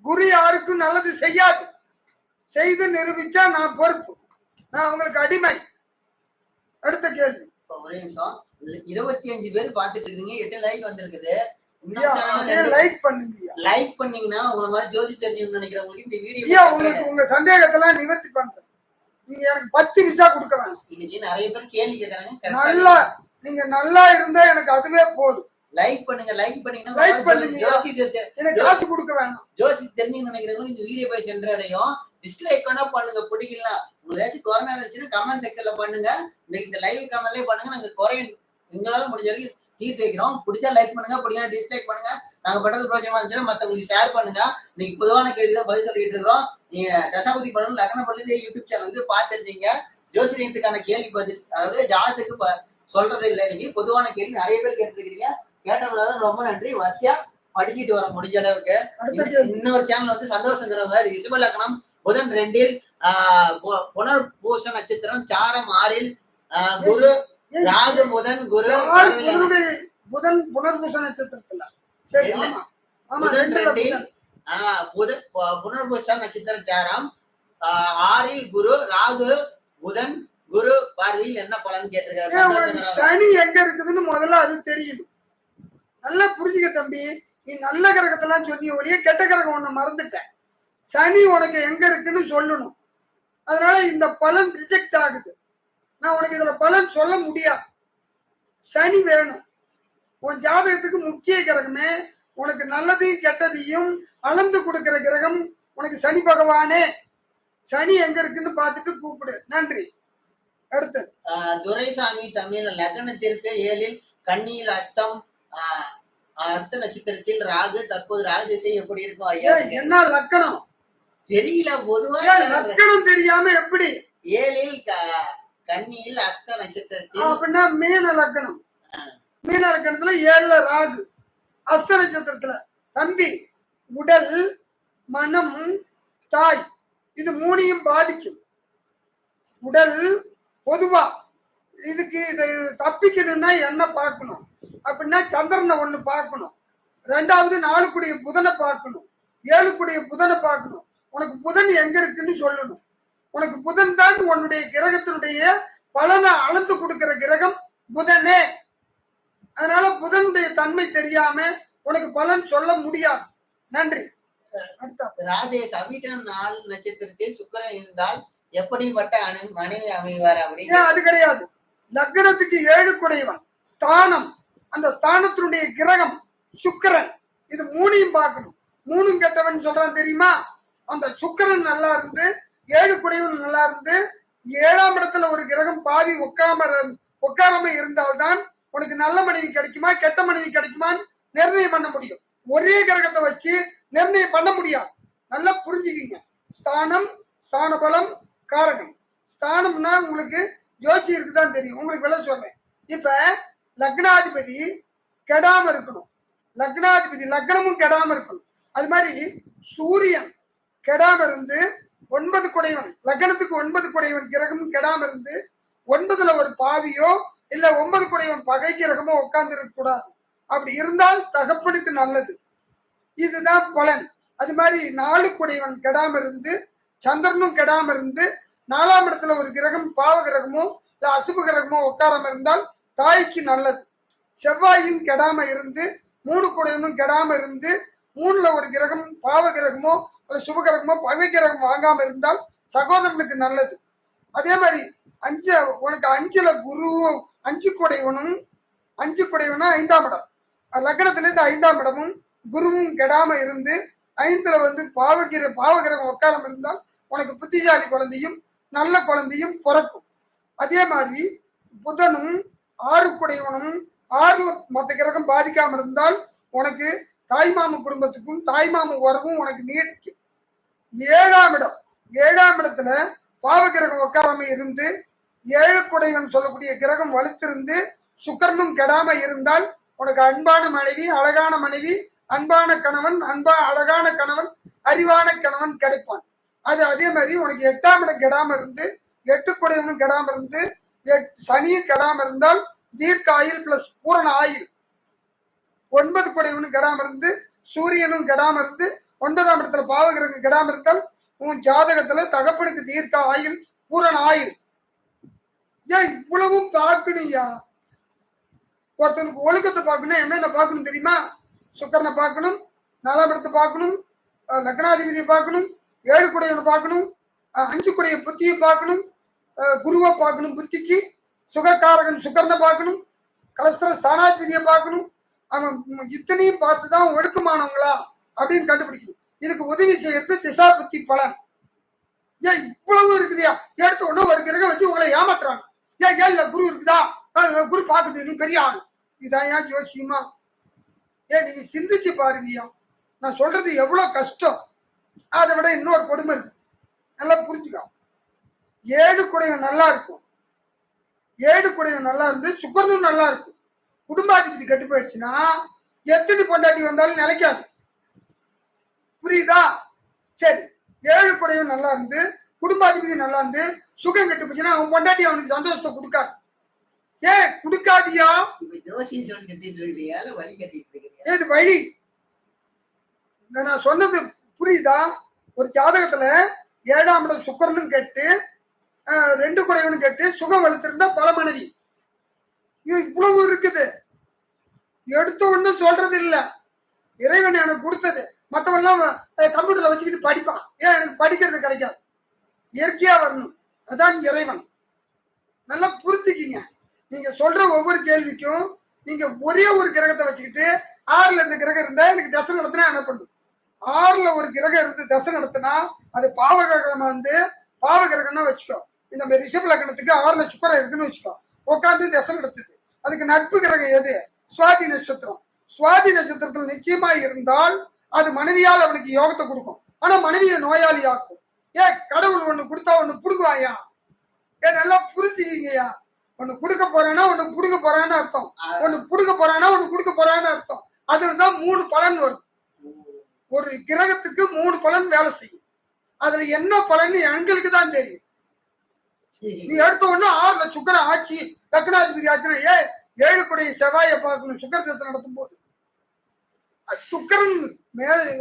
குரு யாருக்கும் நல்லது செய்யாது. செய்து நிரூபிச்சா நான் பொறுப்பு, நான் உங்களுக்கு அடிமை. அடுத்த கேள்வி. ஒரே நிமிஷம். 25 பேர் பாத்துட்டு இருக்கீங்க, 8 லைக் வந்திருக்குது. லைக் பண்ணுங்க. லைக் பண்ணீங்கன்னா உங்க மாதிரி ஜோசி தெரியும் நினைக்கிறவங்களுக்கு இந்த வீடியோ உங்களுக்கு உங்க சந்தேகத்தெல்லாம் நிவர்த்தி பண்றேன். நீங்க எனக்கு 10 விசா கொடுக்க வேணும். இன்னைக்கு நிறைய பேர் கேள்வி கேக்குறாங்க. நல்லா நீங்க நல்லா இருந்தா எனக்கு அதுவே போதும். லைக் பண்ணுங்க. லைக் பண்ணீங்கன்னா லைக் பண்ணுங்க. ஜோசி எனக்கு காசு கொடுக்க வேணாம். ஜோசி தெரியும் நினைக்கிறவங்களுக்கு இந்த வீடியோ போய் சென்றடையும். டிஸ்லைக் வேணா பண்ணுங்க, பிடிக்கலாம். உங்களுக்கு கொரோனா இருந்துச்சுன்னா கமெண்ட் செக்ஷன்ல பண்ணுங்க. இந்த லைவ் கமெண்ட்லயே பண்ணுங்க. நாங்க குறையும் எங்களால முடிஞ்ச வரைக்கும் தீர்த்து வைக்கிறோம். பிடிச்சா லைக் பண்ணுங்க, பிடிக்கலாம் டிஸ்லைக் பண்ணுங்க. நாங்க பண்றது பிரோஜனமா இருந்துச்சுன்னா மத்தவங்களுக்கு ஷேர் பண்ணுங்க. இன்னைக்கு பொதுவான கேள்விதான் பதில் சொல்லிட்டு இருக்கிறோம். நீங்க தசாபதி பண்ணணும் லக்ன பள்ளி யூடியூப் சேனல் வந்து பார்த்துருந்தீங்க. ஜோசியத்துக்கான கேள்வி பதில், அதாவது ஜாதத்துக்கு சொல்றது இல்லை. இன்னைக்கு பொதுவான கேள்வி நிறைய பேர் கேட்டுருக்கீங்க. கேட்டவங்களாதான் ரொம்ப நன்றி. வரிசையா படிச்சுட்டு வர முடிஞ்ச அளவுக்கு. இன்னொரு சேனல் வந்து சந்தோஷங்கிறவங்க ரிஷப லக்னம் புதன் 2 புனர்பூச நட்சத்திரம் சாரம் 6 குரு ராகு புதன் குரு புதன் புனர்பூச நட்சத்திரத்துல சரி புனர்பூச நட்சத்திரம் சாரம் 6 குரு ராகு புதன் குரு பார்வையில் என்ன பலன் கேட்டிருக்காரு. சனி எங்க இருக்குதுன்னு முதல்ல அது தெரியும். நல்லா புரிஞ்சுக்க தம்பி. நீ நல்ல கிரகத்தெல்லாம் சொன்னிய ஒழிய கெட்ட கிரகம் ஒண்ணு மறந்துட்டேன். சனி உனக்கு எங்க இருக்குன்னு சொல்லணும். அதனால இந்த பலன் ரிஜெக்ட் ஆகுது. நான் உனக்கு இதுல பலன் சொல்ல முடியாது. சனி வேணும். உன் ஜாதகத்துக்கு முக்கிய கிரகமே, உனக்கு நல்லதையும் கெட்டதையும் அளந்து கொடுக்கிற கிரகம் உனக்கு சனி பகவானே. சனி எங்க இருக்குன்னு பார்த்துட்டு கூப்பிடு. நன்றி. அடுத்தது துரைசாமி தமிழ் லக்னத்திற்கு 7 கன்னியில் அஸ்தம் அஸ்த நட்சத்திரத்தில் ராகு. தற்போது ராகு திசை எப்படி இருக்கும் ஐயா? என்ன லக்கணம் தெரியல. பொதுவா லக்கணம் தெரியாம எப்படி? 7 கன்னியில் அஸ்த நட்சத்திரத்தில் அப்படின்னா மீன லக்னம். மீன லக்னத்துல 7ல ராகு, அஸ்த நட்சத்திரத்துல தம்பி உடல், மனம், தாய் இது மூணையும் பாதிக்கும். உடல் பொதுவா இதுக்கு இதை தப்பிக்கணும்னா என்ன பார்க்கணும் அப்படின்னா சந்திரனை ஒண்ணு பார்க்கணும், 2வது 4 கூடிய புதனை பார்க்கணும், 7 கூடிய புதனை பார்க்கணும். உனக்கு புதன் எங்க இருக்குன்னு சொல்லணும். உனக்கு புதன் தான் உன்னுடைய கிரகத்தினுடைய பலனை அளந்து கொடுக்கிற கிரகம் புதனே. அதனால புதனுடைய தன்மை தெரியாம உனக்கு பலன் சொல்ல முடியாது. நன்றி. அடுத்த ராஜேஷ் அவிட்டம் 4 நட்சத்திரத்தில் சுக்கிரன் இருந்தால் எப்படிப்பட்ட மனைவி அமைவார் அப்படின்னு? அது கிடையாது. லக்னத்துக்கு 7 குடையவன் ஸ்தானம், அந்த ஸ்தானத்தினுடைய கிரகம் சுக்கிரன், இது மூணையும் பார்க்கணும். 3ம் கெட்டவன் சொல்றான் தெரியுமா? அந்த சுக்கிரன் நல்லா இருந்து 7 குடையவன் நல்லா இருந்து 7ஆம் இடத்துல ஒரு கிரகம் பாவி உட்காராம இருந்தால்தான் உனக்கு நல்ல மனைவி கிடைக்குமா கெட்ட மனைவி கிடைக்குமான்னு நிர்ணயம் பண்ண முடியும். ஒரே கிரகத்தை வச்சு நிர்ணயம் பண்ண முடியாது. நல்லா புரிஞ்சுக்கிங்க. ஸ்தானம், ஸ்தான பலம், காரகம். ஸ்தானம்னா உங்களுக்கு ஜோசியருக்கு தான் தெரியும், உங்களுக்கு விலை சொல்றேன். இப்ப லக்னாதிபதி கெடாம இருக்கணும், லக்னாதிபதி லக்னமும் கெடாம இருக்கணும். அது மாதிரி சூரியன் கெடாம இருந்து 9 குடைவன், லக்னத்துக்கு 9 குடைவன் கிரகமும் கெடாம இருந்து 9ல ஒரு பாவியோ இல்ல 9 குடைவன் பகை கிரகமோ உட்கார்ந்து இருக்க கூடாது. அப்படி இருந்தால் தகப்பனுக்கு நல்லது. இதுதான் பலன். அது மாதிரி 4 குடைவன் கெடாம இருந்து சந்திரனும் கெடாம இருந்து 4ஆம் இடத்துல ஒரு கிரகம் பாவ கிரகமோ இல்ல அசுப கிரகமோ உட்காராம இருந்தால் தாய்க்கு நல்லது. செவ்வாயும் கெடாம இருந்து 3 குடைவனும் கெடாம இருந்து 3ல ஒரு கிரகம் பாவ கிரகமோ அல்ல சுப கிரகமோ பகை கிரகம் வாங்காம இருந்தால் சகோதரனுக்கு நல்லது. அதே மாதிரி உனக்கு 5ல குரு 5 குடைவனும் 5 குடைவனும் 5ஆம் இடம், லக்னத்துல இருந்து 5ஆம் இடமும் குருவும் கெடாம இருந்து 5ல பாவகிரகம் உட்காராம இருந்தால் உனக்கு புத்திசாலி குழந்தையும் நல்ல குழந்தையும் பிறக்கும். அதே மாதிரி புதனும் 6 குடைவனும் 6ல மற்ற கிரகம் பாதிக்காம இருந்தால் உனக்கு தாய்மாம குடும்பத்துக்கும் தாய்மாம உறவும் உனக்கு நீடிக்கும். 7ஆம் இடம், 7ஆம் இடத்துல பாவகிரகம் உட்காராம இருந்து 7 குடைவன் சொல்லக்கூடிய கிரகம் வலுத்திருந்து சுக்கிரனும் கெடாம இருந்தால் உனக்கு அன்பான மனைவி, அழகான மனைவி, அன்பான கணவன், அழகான கணவன், அறிவான கணவன் கிடைப்பான். அது அதே மாதிரி உனக்கு 8ஆம் இடம் கெடாம இருந்து 8 குடைவனும் கெடாம இருந்து சனியும் கெடாம இருந்தால் தீர்க்க ஆயுள் பிளஸ் பூரண ஆயுள். 9 குடைவனும் கெடாம இருந்து சூரியனும் கெடாம இருந்து 9ஆம் இடத்துல பாவகிரகம் கெடாம இருந்தால் உன் ஜாதகத்துல தகப்பனுக்கு தீர்க்க ஆயுள் பூரண ஆயுள். ஏன் இவ்வளவும் பார்க்கணும்யா? ஒருத்தனுக்கு ஒழுக்கத்தை பார்க்கணும். என்னென்ன பார்க்கணும் தெரியுமா? சுக்கரனை பார்க்கணும், 4ஆம் இடத்தை பார்க்கணும், லக்னாதிபதியை பார்க்கணும், 7 குடையவனை பார்க்கணும், 5 குடைய புத்தியை பார்க்கணும், குருவை பார்க்கணும், புத்திக்கு சுகக்காரகன் சுக்கரனை பார்க்கணும், கலஸ்திர ஸ்தானாதிபதியை பார்க்கணும். அவன் இத்தனையும் பார்த்துதான் ஒடுக்கமானவங்களா அப்படின்னு கண்டுபிடிக்கணும். இதுக்கு உதவி செய்யறது திசா புத்தி பலன். ஏன் இவ்வளவு இருக்குதியா? எடுத்த உடனே ஒரு கிரகம் வச்சு உங்களை ஏமாத்துறாங்க. ஏன் இல்ல குரு இருக்குதா, குரு பாக்குது, நீ பெரிய ஆள். இதான் ஏன் ஜோசியமா? ஏன் நீங்க சிந்திச்சு பாருங்கய்யா, நான் சொல்றது எவ்வளவு கஷ்டம். அதை விட இன்னொரு கொடுமை இருக்கு, நல்லா புரிஞ்சுக்கோ. 7 குடைவன் நல்லா இருக்கும், 7 குடைவன் நல்லா இருந்து சுக்கரனும் நல்லா இருக்கும். குடும்பாதிபதி கெட்டு போயிடுச்சுன்னா எத்தனை பொண்டாட்டி வந்தாலும் நிலைக்காது. புரியுதா? சரி, 7 குடையும் நல்லா இருந்து குடும்பாதிபதி நல்லா இருந்து சுகம் கெட்டு போச்சுன்னா அவன் பொண்டாட்டி அவனுக்கு சந்தோஷத்தை கொடுக்காது. ஏன் கொடுக்காதியா? ஏது வழி? நான் சொன்னது புரியுதா? ஒரு ஜாதகத்துல 7ஆம் இடம் சுக்கரனும் கெட்டு 2 குடையவனும் கெட்டு சுகம் வளர்த்திருந்தா பல மனைவி. இவ்வளவு இருக்குது. எடுத்த ஒண்ணு சொல்றது இல்ல, இறைவன் எனக்கு கொடுத்தது. மற்றவெல்லாம் கம்ப்யூட்டர்ல வச்சுக்கிட்டு படிப்பான். ஏன் எனக்கு படிக்கிறது கிடைக்காது? இயற்கையா வரணும், அதான் இறைவன். நல்லா புரிஞ்சுக்கிங்க. நீங்க சொல்ற ஒவ்வொரு கேள்விக்கும் நீங்க ஒரே ஒரு கிரகத்தை வச்சுக்கிட்டு 6ல இந்த கிரகம் இருந்தா எனக்கு தசை நடத்தினா என்ன பண்ணும்? 6ல ஒரு கிரகம் இருந்து தசை நடத்தினா அது பாவகிரகமா வந்து பாவகிரகம்னா வச்சுக்கோ. இந்த ரிஷப லக்னத்துக்கு 6ல சுக்கரம் இருக்குன்னு வச்சுக்கோ, உட்காந்து தசை நடத்துது. அதுக்கு நட்பு கிரகம் எது? சுவாதி நட்சத்திரம். சுவாதி நட்சத்திரத்தில் நிச்சயமா இருந்தால் அது மனைவியால் அவனுக்கு யோகத்தை கொடுக்கும். ஆனா மனைவியை நோயாளி ஆக்கும். ஏன் கடவுள் ஒண்ணு கொடுத்தா ஒண்ணு புடுங்குவாயா? நல்லா புரிஞ்சுக்கீங்கய்யா. ஒண்ணு கொடுக்க போறானா ஒண்ணு புடுக்க போறான்னு அர்த்தம். ஒண்ணு புடுக்க போறானா ஒண்ணு கொடுக்க போறான்னு அர்த்தம். அதுலதான் 3 பலன் வரும். ஒரு கிரகத்துக்கு 3 பலன் வேலை செய்யும். அதுல என்ன பலன் எங்களுக்கு தான் தெரியும். நீ எடுத்த உடனே 6ல சுக்கிரன் ஆட்சி லக்னாதிபதி ஆச்சுன்னா 7 கூடிய செவ்வாயை பார்க்கணும் சுக்கிர தசை நடத்தும் போது. சுக்கிரன்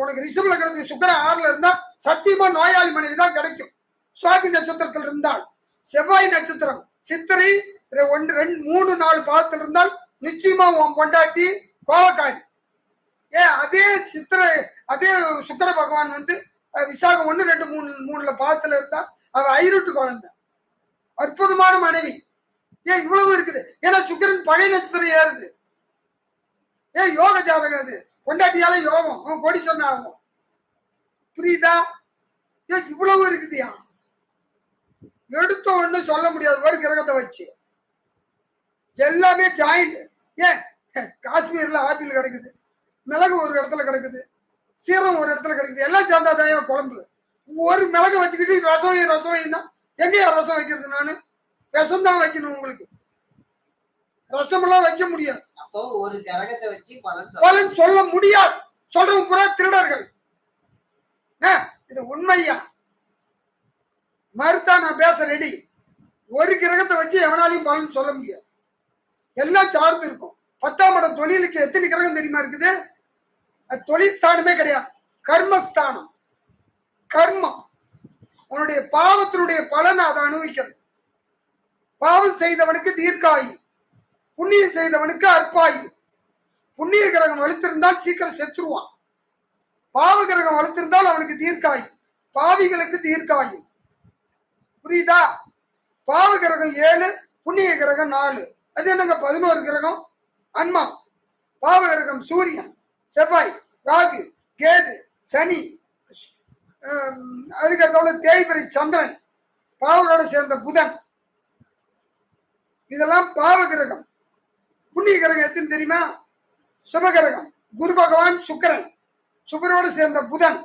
உனக்கு ரிஷப லக்னத்துக்கு சுக்கிரன் 6ல இருந்தா சத்தியமா நோயாளி மனைவி தான் கிடைக்கும். சுவாதி நட்சத்திரத்தில் இருந்தால், செவ்வாய் நட்சத்திரம் சித்திரை 1 2 3 4 பாதத்தில் இருந்தால் நிச்சயமா உன் பொண்டாட்டி கோவக்காரி. அதே சித்திரை அதே சுக்கிர பகவான் வந்து விசாகம் 1 2 3 3ல பாதத்துல இருந்தா அவ ஐரூட்டு குழந்தை, அற்புதமான மனைவி. இவ்வளவு இருக்குது. ஏன்னா சுக்கிரன் பகை நட்சத்திரம் ஏறுது. யோக ஜாதகம் அது. பொண்டாட்டியால யோகம், அவன் கொடி சொன்ன ஆகும். புரியுதா? இவ்வளவு இருக்குதுயா. எடுத்த ஒண்ணு சொல்ல முடியாது ஒரு கிரகத்தை வச்சு. எல்லாமே ஜாயிண்ட். காஷ்மீர்ல ஆப்பிள் கிடைக்குது, மிளகு ஒரு இடத்துல கிடைக்குது, சீரம் ஒரு இடத்துல கிடைக்குது. எல்லாம் சேர்ந்தாதான் குழம்பு. ஒரு மிளகு வச்சுக்கிட்டு ரசம் வைனா எங்கேயா ரசம் வைக்கிறது? நானு விஷம் தான் வைக்கணும். உங்களுக்கு ரசமெல்லாம் வைக்க முடியாது. அப்போ ஒரு கிரகத்தை வச்சு பலன் சொல்ல முடியாது. சொல்றவங்க பூரா திருடர்கள். இது உண்மையா? மறுத்தா நான் பேச ரெடி. ஒரு கிரகத்தை வச்சு எவனாலையும் பலன் சொல்ல முடியாது. எல்லாம் சார்ந்து இருக்கும். 10ஆம் இடம் தொழிலுக்கு எத்தனை கிரகம் தெரியுமா இருக்குது? தொழில் ஸ்தானமே கிடையாது, கர்மஸ்தானம். கர்மம் உன்னுடைய பாவத்தினுடைய பலனை அதை அனுபவிக்கிறது. பாவம் செய்தவனுக்கு தீர்க்காயு, புண்ணியம் செய்தவனுக்கு அற்பாயு. புண்ணிய கிரகம் வலுத்திருந்தால் சீக்கிரம் செத்துருவான். பாவ கிரகம் வலுத்திருந்தால் அவனுக்கு தீர்க்காயு, பாவிகளுக்கு தீர்க்காயு. புரியுதா? பாவ கிரகம் 7, புண்ணிய கிரகம் 4. அது என்னங்க 11 கிரகம்? அன்மா. பாவ கிரகம் சூரியன், செவ்வாய், ராகு, கேது, சனி, அதுக்கடுத்த தேய்பிரை சந்திரன், பாவரோட சேர்ந்த புதன். இதெல்லாம் பாவ கிரகம். புண்ணிய கிரகம் எத்தனை தெரியுமா? சுபகிரகம் குரு பகவான், சுக்கிரன், சுக்கரோடு சேர்ந்த புதன்,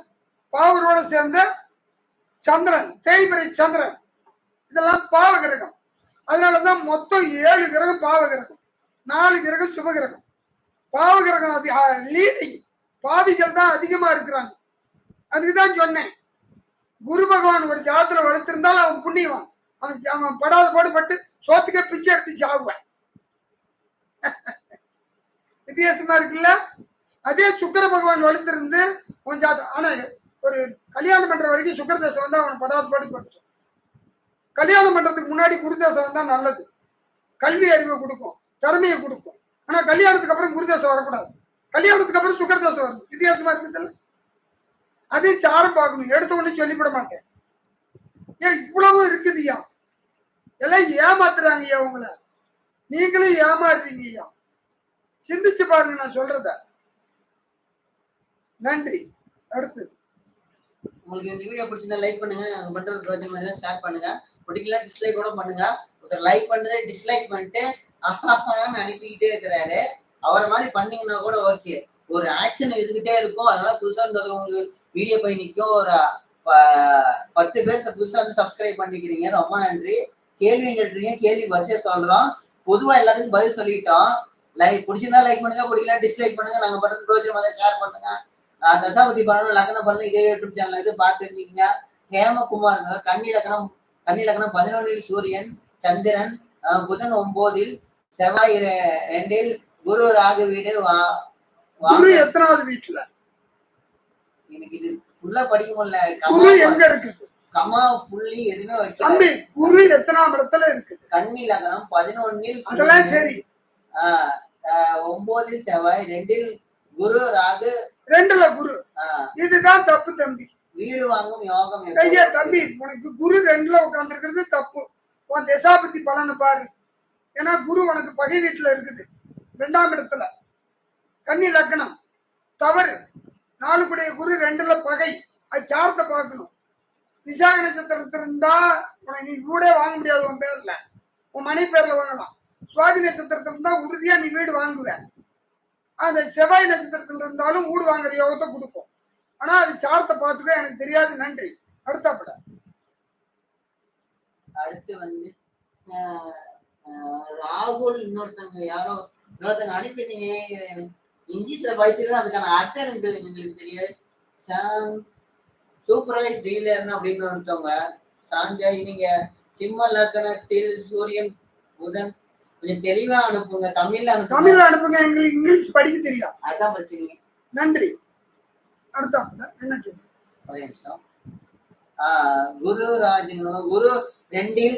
பாவரோடு சேர்ந்த சந்திரன், தேய்பிரை சந்திரன். இதெல்லாம் பாவ கிரகம். அதனாலதான் மொத்தம் 7 கிரகம் பாவ கிரகம், 4 கிரகம் சுப கிரகம். பாவ கிரகம் லீடிங், பாவிகள் தான் அதிகமா இருக்கிறாங்க. அதுக்குதான் சொன்னேன், குரு பகவான் ஒரு ஜாதத்துல வளர்த்திருந்தாலும் அவன் புண்ணியவான். அவன் படாத பாடுபட்டு சோத்துக்கே பிச்சை எடுத்து சாகுவேன். வித்தியாசமா இருக்குல்ல? அதே சுக்கிர பகவான் வளர்த்திருந்து கொஞ்சம். ஆனா ஒரு கல்யாணம் பண்ற வரைக்கும் சுக்கிர தசை வந்தா அவன் படாத பாடுபட்டு. கல்யாணம் பண்றதுக்கு முன்னாடி குருதசை வந்தா நல்லது. கல்வி அறிவை கொடுக்கும், திறமையை கொடுக்கும். ஆனா கல்யாணத்துக்கு அப்புறம் குருதசை வரக்கூடாது. கல்யாணத்துக்கு அப்புறம் சுக்கிர தசை வரும். வித்தியாசமா இருக்குதுல்ல? அதே சாரம் பார்க்கணும். எடுத்த ஒண்ணு சொல்லிவிட மாட்டேன். இவ்வளவு இருக்குதுயா. எல்லாம் ஏமாத்துறாங்கய்யா உங்களை. நீங்களும் ஏமாறுறீங்கய்யா. சிந்திச்சு பாருங்க நான் சொல்றத. நன்றி. அடுத்தது. உங்களுக்கு இந்த வீடியோ பிடிச்சிருந்தா லைக் பண்ணுங்க, நாங்க பண்றது பிரோஜனமா ஷேர் பண்ணுங்க. பிடிக்கல டிஸ்லைக் கூட பண்ணுங்க. ஒருத்தர் லைக் பண்ணதே டிஸ்லைக் பண்ணிட்டு ஆஹான்னு அனுப்பிக்கிட்டே இருக்கிறாரு. அவரை மாதிரி பண்ணீங்கன்னா கூட ஓகே. ஒரு ஆக்ஷன் இருந்துகிட்டே இருக்கும். அதனால புதுசா இருந்தது உங்களுக்கு வீடியோ போய் நிற்கும். ஒரு 10 பேர் புதுசா வந்து சப்ஸ்கிரைப் பண்ணிக்கிறீங்க, ரொம்ப நன்றி. கேள்வி கேட்டுறீங்க, கேள்வி வரிசையா சொல்றோம். பொதுவா எல்லாத்துக்கும் பதில் சொல்லிட்டோம். லைக் பிடிச்சிருந்தா லைக் பண்ணுங்க, பிடிக்கல டிஸ்லைக் பண்ணுங்க. நாங்க பண்றது பிரோஜனமா ஷேர் பண்ணுங்க. தசாபதி பலனும் லக்ன பலனும் இதே யூடியூப் சேனல் இது பார்த்துருக்கீங்க. ஹேமகுமார் கன்னி லக்னம் 11 சூரியன், சந்திரன், புதன் 9, செவ்வாய் 2, குரு ராகு வீடு. குரு எத்தனாவது வீட்டுல? எனக்கு இது ஃபுல்லா படிக்க முடியல. குரு எங்க இருக்குது? கமா புள்ளி எதுவுமே வைக்கல. தம்பி குரு எத்தனாம் இடத்துல இருக்குது? கன்னி லக்னம் 11. அதெல்லாம் சரி. 9 செவ்வாய், 2 குரு ராகு, 2ல குரு. இதுதான் தப்பு தம்பி. வீடு வாங்கும் யோகம். ஐயா தம்பி, உனக்கு குரு 2ல உட்கார்ந்து இருக்கிறது தப்பு. உன் தசாபதி பலனை பாரு. ஏன்னா குரு உனக்கு பகை வீட்டுல இருக்குது, 2ஆம் இடத்துல. கன்னி லக்னம் தவறு. 4 கூடிய குரு 2ல பகை. அது சாரத்தை பார்க்கணும். விசாக நட்சத்திரத்தில் இருந்தா உனக்கு நீ வீடே வாங்க முடியாது. உன் பேர்ல, உன் மனை பேர்ல வாங்கலாம். சுவாதி நட்சத்திரத்தில் இருந்தா உறுதியா நீ வீடு வாங்குவேன். அந்த செவ்வாய் நட்சத்திரத்தில் இருந்தாலும் வீடு வாங்குற யோகத்தை கொடுக்கும். ஆனா அது சாரத்தை பார்த்துக்க எனக்கு தெரியாது. நன்றி. அடுத்த அடுத்து வந்து அஹ், ராகுல் இன்னொருத்தங்க அனுப்பினீங்க. இங்கிலீஷ்ல படிச்சிருக்கேன், அதுக்கான அர்த்தம் எங்களுக்கு தெரியாது. சூப்பர்வைஸ் டீலர்னு அப்படின்னு ஒருத்தவங்க. சாஞ்சய், நீங்க சிம்ம லக்னத்தில் சூரியன் புதன் கொஞ்சம் தெளிவா அனுப்புங்க, தமிழ்ல அனுப்புங்க. எங்களுக்கு இங்கிலீஷ் படிக்க தெரியாது, அதுதான் பிரச்சனை. நன்றி. அடுத்தாப்புல என்ன கேள்வி? ஒரே நிமிஷம். குரு ராஜனும் குரு 2ல்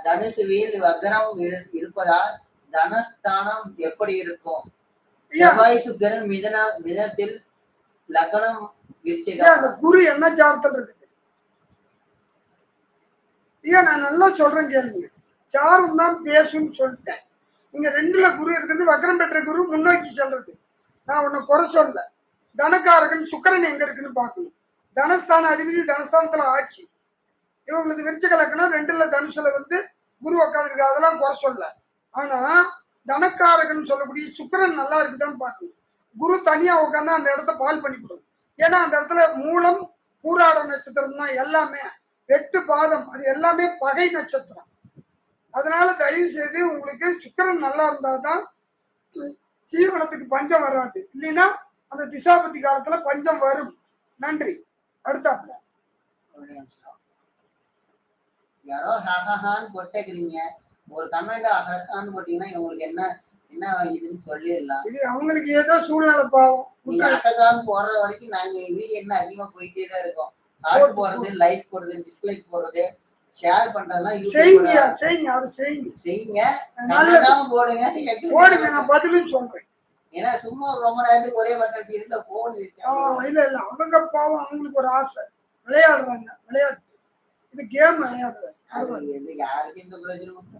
தனுசுவில் வக்ரம் இருப்பதால் தனஸ்தானம் எப்படி இருக்கும்? செவ்வாய் சுக்கிரன் மிதனத்தில் லக்னம் அந்த குரு என்ன சாரத்தில் இருக்குது? நான் நல்லா சொல்றேன் கேளுங்க. சாரம் தான் பேசுன்னு சொல்லிட்டேன். நீங்க 2ல குரு இருக்கிறது, வக்ரம் பெற்ற குரு முன்னோக்கி செல்றது. நான் உன்னை குறை சொல்ல. தனக்காரகன் சுக்கிரன் எங்க இருக்குன்னு பார்க்கணும். தனஸ்தான அதிபதி தனஸ்தானத்துல ஆட்சி. இவங்களுக்கு விருச்சிக லக்னம் 2ல தனுசுல குரு உட்காந்துருக்கு, அதெல்லாம் குறை சொல்ல. ஆனா தனக்காரகன் சொல்லக்கூடிய சுக்கிரன் நல்லா இருக்குதான்னு பார்க்கணும். குரு தனியா உட்காந்து அந்த இடத்த பால் பண்ணிவிடும். ஏன்னா அந்த இடத்துல மூலம் பூராட நட்சத்திரம் தான் எல்லாமே, 8 பாதம், அது எல்லாமே பகை நட்சத்திரம். அதனால தயவு செய்து உங்களுக்கு சுக்கிரன் நல்லா இருந்தாதான் ஜீவனத்துக்கு பஞ்சம் வராது. இல்லைன்னா அந்த திசாபதி காலத்துல பஞ்சம் வரும். நன்றி. அடுத்தாப்புல யாரோ ஹஹஹான்னு போட்டேக்கிறீங்க, ஒரு கமெண்ட் ஹஹஹான்னு போட்டீங்கன்னா உங்களுக்கு என்ன இதுன்னு சொல்லிடலாம். இது அவங்களுக்கு ஏதோ சூழ்நிலை பாவம். நீங்க ஹஹஹான்னு போடுற வரைக்கும் நாங்க வீடியோ என்ன அதிகமா போயிட்டே தான் இருக்கோம். ஹார்ட் போடுறது, லைக் போடுறது, டிஸ்லைக் போடுறது, ஷேர் பண்றதெல்லாம் செய்யுங்க. அதை செய்யுங்க. நல்லதாம போடுங்க. நான் பதிலும் சொல்றேன். ஏன்னா சும்மா ரொம்ப நேரத்துக்கு ஒரே பட்டம் இருந்தா போன் இல்ல அவங்க பாவம், அவங்களுக்கு ஒரு ஆசை, விளையாடுறாங்க. விளையாட்டு இது கேம் விளையாடுறாங்க. யாருக்கு எந்த பிரயோஜனம்?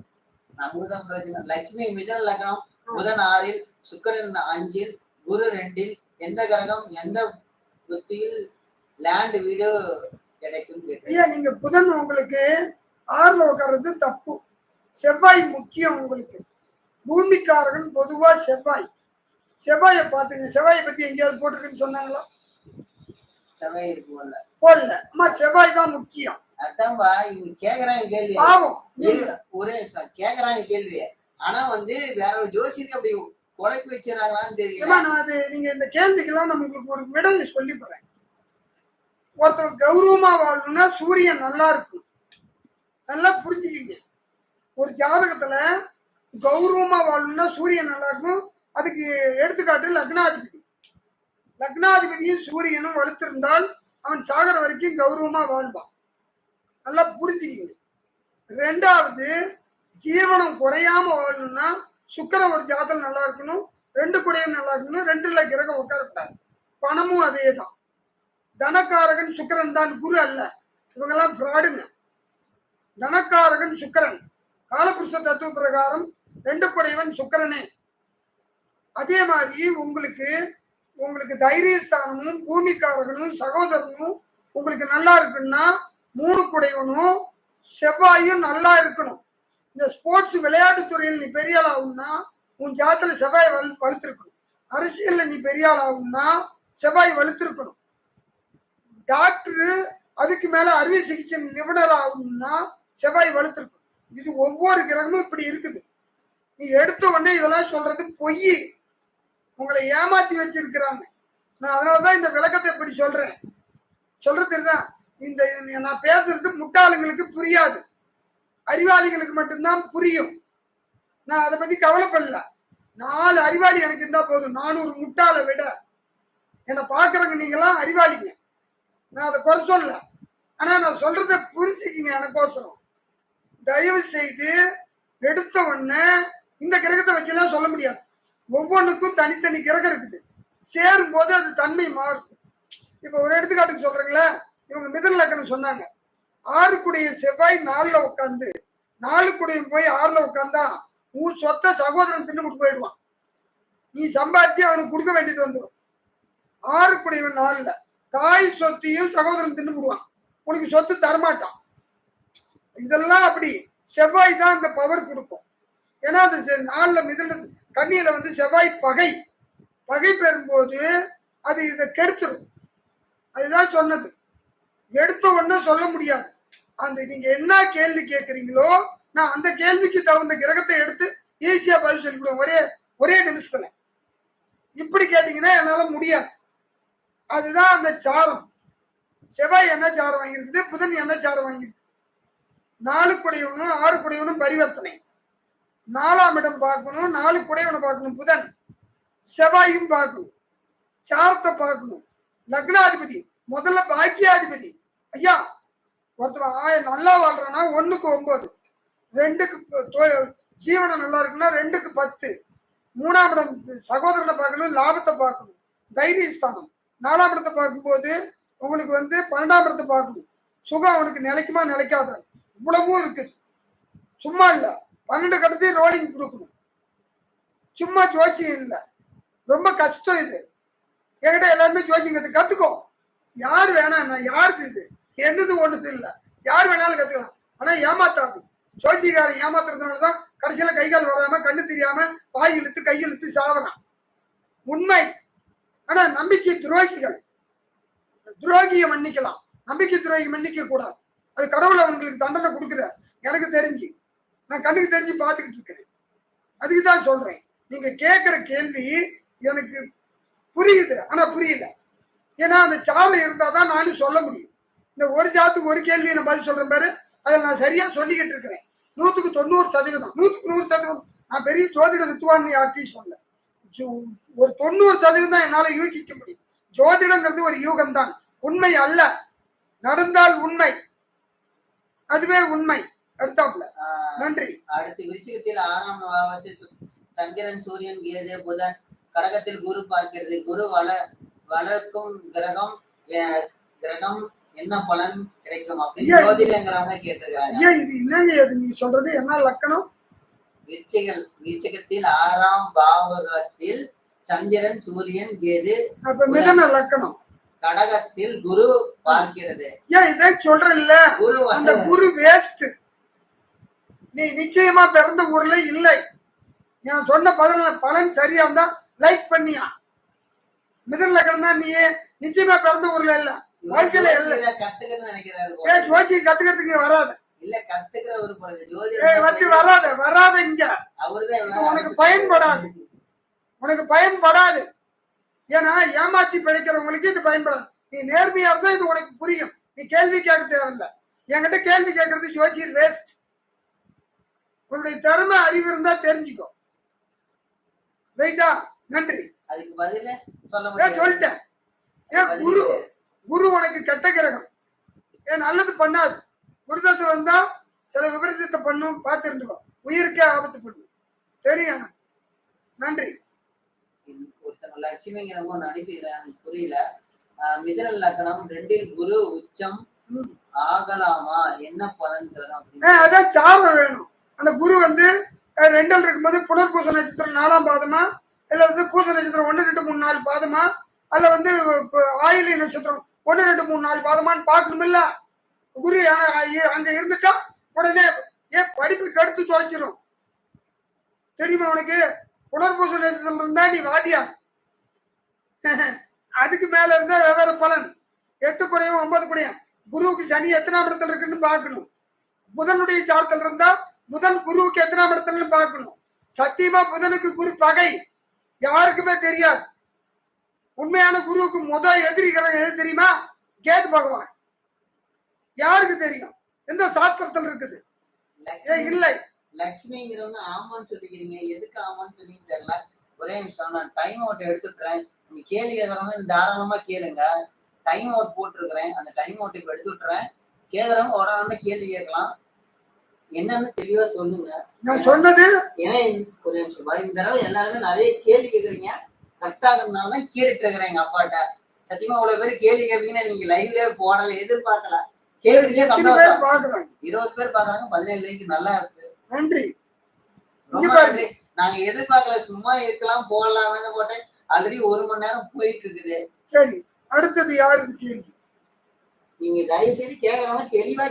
நமக்குதான் பிரயோஜனம். லட்சுமி மிதன லக்னம், புதன் 6ல், சுக்கிரன் 5ல், குரு 2ல், எந்த கிரகம் எந்த புத்தியில் லேண்ட் வீடு கிடைக்கும்? நீங்க புதன் உங்களுக்கு 6ல உட்கார்றது தப்பு. செவ்வாய் முக்கியம் உங்களுக்கு. பூமிக்காரகன் பொதுவா செவ்வாய். செவ்வாயை பாத்துங்க. செவ்வாயை பத்தி எங்கேயாவது போட்டிருக்குன்னு சொன்னாங்களா? செவ்வாய் போடல. அம்மா செவ்வாய் தான் முக்கியம். அதான்பா இவங்க கேக்குறாங்க கேள்வி. ஒரே கேக்குறாங்க கேள்வி. ஆனா வேற ஒரு ஜோசியருக்கு அப்படி குழப்பி வச்சிடறாங்களான்னு தெரியல. நான் அது நீங்க இந்த கேள்விக்கெல்லாம் நான் உங்களுக்கு ஒரு விடை சொல்லி போறேன். ஒருத்தர் கௌரவமா வாழணும்னா சூரியன் நல்லா இருக்கும். நல்லா புரிஞ்சுக்கிங்க. ஒரு ஜாதகத்துல கௌரவமா வாழணும்னா சூரியன் நல்லா இருக்கும். அதுக்கு எடுத்துக்காட்டு லக்னாதிபதி. லக்னாதிபதியும் சூரியனும் வலுத்திருந்தால் அவன் சாகர வரைக்கும் கௌரவமா வாழ்வான். நல்லா புரிஞ்சுக்கிங்க. 2வது, ஜீவனம் குறையாம வாழணும்னா சுக்கிரன் ஒரு ஜாதகம் நல்லா இருக்கணும், 2 குடையும் நல்லா இருக்கணும், 2ல கிரகம் உட்காரக்கூடாது. பணமும் அதே தான். தனக்காரகன் சுக்கிரன் தான், குரு அல்ல. இவங்கெல்லாம் ஃப்ராடுங்க. தனக்காரகன் சுக்கிரன். காலபுருஷ தத்துவ பிரகாரம் 2 குடையவன் சுக்கிரனே. அதே மாதிரி உங்களுக்கு தைரியஸ்தானமும் பூமிக்காரகனும் சகோதரனும் உங்களுக்கு நல்லா இருக்குன்னா 3 குடையவனும் செவ்வாயும் நல்லா இருக்கணும். இந்த ஸ்போர்ட்ஸ் விளையாட்டு துறையில் நீ பெரிய ஆள் ஆகும்னா உன் ஜாதத்துல செவ்வாய் வலுத்திருக்கணும். அரசியல்ல நீ பெரிய ஆள் ஆகும்னா செவ்வாய் வலுத்திருக்கணும். டாக்டரு அதுக்கு மேல அறுவை சிகிச்சை நிபுணர் ஆகணும்னா செவ்வாய் வலுத்திருக்கணும். இது ஒவ்வொரு கிரகமும் இப்படி இருக்குது. நீ எடுத்த உடனே இதெல்லாம் சொல்றது பொய். உங்களை ஏமாத்தி வச்சிருக்கிறாங்க. நான் அதனாலதான் இந்த விளக்கத்தை இப்படி சொல்றேன். சொல்றதுதான் இந்த நான் பேசுறது முட்டாளுங்களுக்கு புரியாது, அறிவாளிகளுக்கு மட்டும்தான் புரியும். நான் அதை பத்தி கவலைப்படல. 4 அறிவாளி எனக்கு இருந்தா போதும். 400 முட்டாளை விட என்னை பாக்குறவங்க நீங்களாம் அறிவாளிங்க. நான் அதை குறை சொல்ல. ஆனா நான் சொல்றத புரிஞ்சுக்கிங்க. எனக்கோசரம் தயவு செய்து எடுத்த உடனே இந்த கிரகத்தை வச்செல்லாம் சொல்ல முடியாது. ஒவ்வொன்றுக்கும் தனித்தனி கிரகம் இருக்குது. சேரும் போது அது தன்மை மாறும். இப்ப ஒரு எடுத்துக்காட்டுக்கு சொல்றீங்களா, இவங்க மிதன லக்னம் சொன்னாங்க. 6 குடைய செவ்வாய் 4ல உட்காந்து 4 குடையும் போய் 6ல உட்காந்தா உன் சொத்தை சகோதரன் தின்னு போயிடுவான். நீ சம்பாதிச்சு அவனுக்கு கொடுக்க வேண்டியது வந்துடும். 6 குடையவன் 4ல தாய் சொத்தையும் சகோதரன் தின்னு விடுவான். உனக்கு சொத்து தரமாட்டான். இதெல்லாம் அப்படி செவ்வாய் தான் இந்த பவர் கொடுக்கும். ஏன்னா அது 4ல மிதன கன்னியில செவ்வாய் பகை பெறும்போது அது இதை கெடுத்துரும். அதுதான் சொன்னது. எடுத்த உடனே சொல்ல முடியாது. அந்த நீங்க என்ன கேள்வி கேட்குறீங்களோ நான் அந்த கேள்விக்கு தகுந்த கிரகத்தை எடுத்து ஈஸியா பதில் சொல்லிவிடுவேன் ஒரே நிமிஷத்துல. இப்படி கேட்டீங்கன்னா என்னால முடியாது. அதுதான் அந்த சாரம். செவ்வாய் என்ன சாரம் வாங்கியிருக்குது, புதன் என்ன சாரம் வாங்கியிருக்கு. 4 குடையவனும் 6 குடையவனும் பரிவர்த்தனை. 4ஆம் இடம் பார்க்கணும், 4 குடையவனை பார்க்கணும் புதன், செவ்வாயும் பார்க்கணும், சாரத்தை பார்க்கணும். லக்னாதிபதி முதல்ல பாக்கியாதிபதி. ஐயா ஒருத்தர் நல்லா வாழ்றான்னா 1க்கு 9, 2க்கு ஜீவனம் நல்லா இருக்குன்னா 2க்கு 10. 3ஆம் இடம் சகோதரனை பார்க்கணும், லாபத்தை பார்க்கணும், தைரியஸ்தானம். 4ஆம் இடத்தை பார்க்கும்போது உங்களுக்கு 12ஆம் இடத்தை பார்க்கணும், சுகம் அவனுக்கு நிலைக்குமா நிலைக்காத, இவ்வளவும் இருக்குது. சும்மா இல்ல, 12 கட்டத்தையும் ரோலிங் கொடுக்கணும். சும்மா ஜோசியம் இல்லை, ரொம்ப கஷ்டம் இது. என்கிட்ட எல்லாருமே ஜோசியங்கிறது கத்துக்கோ. யார் வேணாம், யாருக்கு இது என்னது ஒண்ணுது இல்லை, யார் வேணாலும் கத்துக்கலாம். ஆனா ஏமாத்தாது. ஜோசிகாரன் ஏமாத்துறதுனாலதான் கடைசியில கை கால் வராம கண்ணு தெரியாம வாய் இழுத்து கை இழுத்து சாவறான். உண்மை. ஆனா நம்பிக்கை துரோகியை மன்னிக்கலாம், நம்பிக்கை துரோகி மன்னிக்க கூடாது. அது கடவுள் அவங்களுக்கு தண்டனை கொடுக்குற. எனக்கு தெரிஞ்சு நான் கண்ணுக்கு தெரிஞ்சு பார்த்துக்கிட்டு இருக்கிறேன். அதுக்குதான் சொல்றேன். நீங்க கேட்கிற கேள்வி எனக்கு புரியுது, ஆனா புரியல. ஏன்னா அந்த சாரம் இருந்தாதான் நானும் சொல்ல முடியும். இந்த ஒரு ஜாத்துக்கு ஒரு கேள்வி நான் பதில் சொல்றேன் பாரு, அதை நான் சரியா சொல்லிக்கிட்டு இருக்கிறேன். 100க்கு 90%, 100க்கு 100%. நான் பெரிய ஜோதிட வித்துவான்னு யார்ட்டையும் சொல்ல. ஒரு 90% தான் என்னால யூகிக்க முடியும். ஜோதிடங்கிறது ஒரு யூகம் தான், உண்மை அல்ல. நடந்தால் உண்மை, அதுவே உண்மை. அடுத்தாப்புல நன்றி. அடுத்து விருச்சிகத்தில் 6ஆம் பாவத்தில் சந்திரன், சூரியன், கேது, புதன், கடகத்தில் குரு பார்க்கிறது. குரு வளர்க்கும் கிரகம் என்ன பலன் கிடைக்கும் அப்படின்னு ஜோதிடங்கிறவங்க கேட்டிருக்காங்க. ஐயா இது என்னங்க அது நீங்க சொல்றது என்ன லக்கணம்? விருச்சிகத்தில் 6ஆம் பாவகத்தில் சந்திரன், சூரியன், கேது, அப்ப மிதன லக்கணம். கடகத்தில் குரு பார்க்கிறது. ஏன் இதை சொல்றல்ல, அந்த குரு வேஸ்ட். நீ நிச்சயமா பிறந்த ஊர்ல இல்லை. நான் சொன்ன பலன் சரியா இருந்தா லைக் பண்ணியா. மிதன லக்கணம் தான். நீ நிச்சயமா பிறந்த ஊர்ல இல்ல, வாழ்க்கையில இல்ல. கத்துக்கிறேன்னு நினைக்கிறாரு. ஜோசி கத்துக்கிறதுக்கு வராத. இல்ல கத்துக்கிற ஒரு வராத இங்க. உனக்கு பயன்படாது, உனக்கு பயன்படாது. ஏன்னா ஏமாத்தி படிக்கிறவங்களுக்கு இது பயன்படாது. நீ நேர்மையா இருந்தா இது உனக்கு புரியும். நீ கேள்வி கேட்க தேவையில்லை. என்கிட்ட கேள்வி கேட்கறது ஜோசியர் வேஸ்ட். உன்னுடைய திறமை அறிவு இருந்தா தெரிஞ்சுக்கோ. ரைட்டா? நன்றி. அதுக்கு பதில சொல்லிட்டேன். குரு உனக்கு கெட்ட கிரகம், ஏன் நல்லது பண்ணாது. குருதசை வந்தா சில விபரீதத்தை பண்ணும், பார்த்து இருந்துக்கோ. உயிருக்கே ஆபத்து பண்ணும், தெரியும். நன்றி. ஒருத்தங்க லட்சுமிங்கிறவங்க ஒன்று அனுப்பிடுறாங்க, புரியல. மிதன லக்னம் 2ல் குரு உச்சம் ஆகலாமா, என்ன பலன் தரும்? அதான் சாரம் வேணும். அந்த குரு 2ல் இருக்கும்போது புனர்பூச நட்சத்திரம் 4ஆம் பாதமா, இல்ல பூச நட்சத்திரம் 1, 2, 3, 4 பாதமா, அல்ல ஆயிலி நட்சத்திரம் 1, 2, 3, 4 பாதமான்னு பார்க்கணும் இல்ல. குரு அங்க இருந்துட்டா உடனே படிப்பு கெடுத்து தொலைச்சிரும். தெரியுமா உனக்கு? புனர்பூச நட்சத்திரம் இருந்தா நீ வாதியா. அதுக்கு மேல இருந்தா வெவ்வேறு பலன். 8 குடையும் 9 குடையும். குருவுக்கு சனி எத்தனாம் இடத்துல இருக்குன்னு பார்க்கணும். புதனுடைய சார்த்தல் இருந்தா புதன் குருவுக்கு எத்தனாம் இடத்துல பார்க்கணும். சத்தியமா புதனுக்கு குரு பகை, யாருக்குமே தெரியாது. உண்மையான குருவுக்கு எதிரி கிரகம் எது தெரியுமா? கேது பகவான். யாருக்கு தெரியும்? எந்த சாஸ்திரத்தில் இருக்குது? இல்லை. லட்சுமிங்கிறவங்க ஆமான்னு சொல்லிக்கிறீங்க, எதுக்கு ஆமான்னு சொல்லின்னு தெரியல. ஒரே நிமிஷம், நான் டைம் அவுட் எடுத்துட்டுறேன். நீங்க கேள்வி கேட்கறவங்க தாராளமா கேளுங்க. டைம் அவுட் போட்டிருக்கிறேன், அந்த டைம் அவுட் இப்ப எடுத்து விட்டுறேன். கேட்கறவங்க ஒரு கேள்வி கேட்கலாம். என்னன்னு தெளிவா சொல்லுங்க. நான் சொன்னது ஏன்னா ஒரு நிமிஷம், இந்த தடவை எல்லாருமே நிறைய கேள்வி கேட்கறீங்க. கரெக்டாகிறதுனாலதான் கேட்டுட்டு இருக்கிறேன் எங்க அப்பாட்ட. சத்தியமா இவ்வளவு பேர் கேள்வி கேட்பீங்கன்னு நீங்க லைவ்லயே போடல, எதிர்பார்க்கல. கேள்விக்கே சந்தோஷம். 20 பேர் பாக்குறாங்க, 17 லைக். நல்லா இருக்கு, நன்றி. நாங்க எதிர்பார்க்கல, சும்மா இருக்கலாம் போடலாமே போட்டேன். ஆல்ரெடி 1 மணி நேரம் போயிட்டு இருக்குது. சரி, அடுத்தது யாருக்கு கேள்வி? நீங்க தயவு செய்து கேட்கறவங்க தெளிவா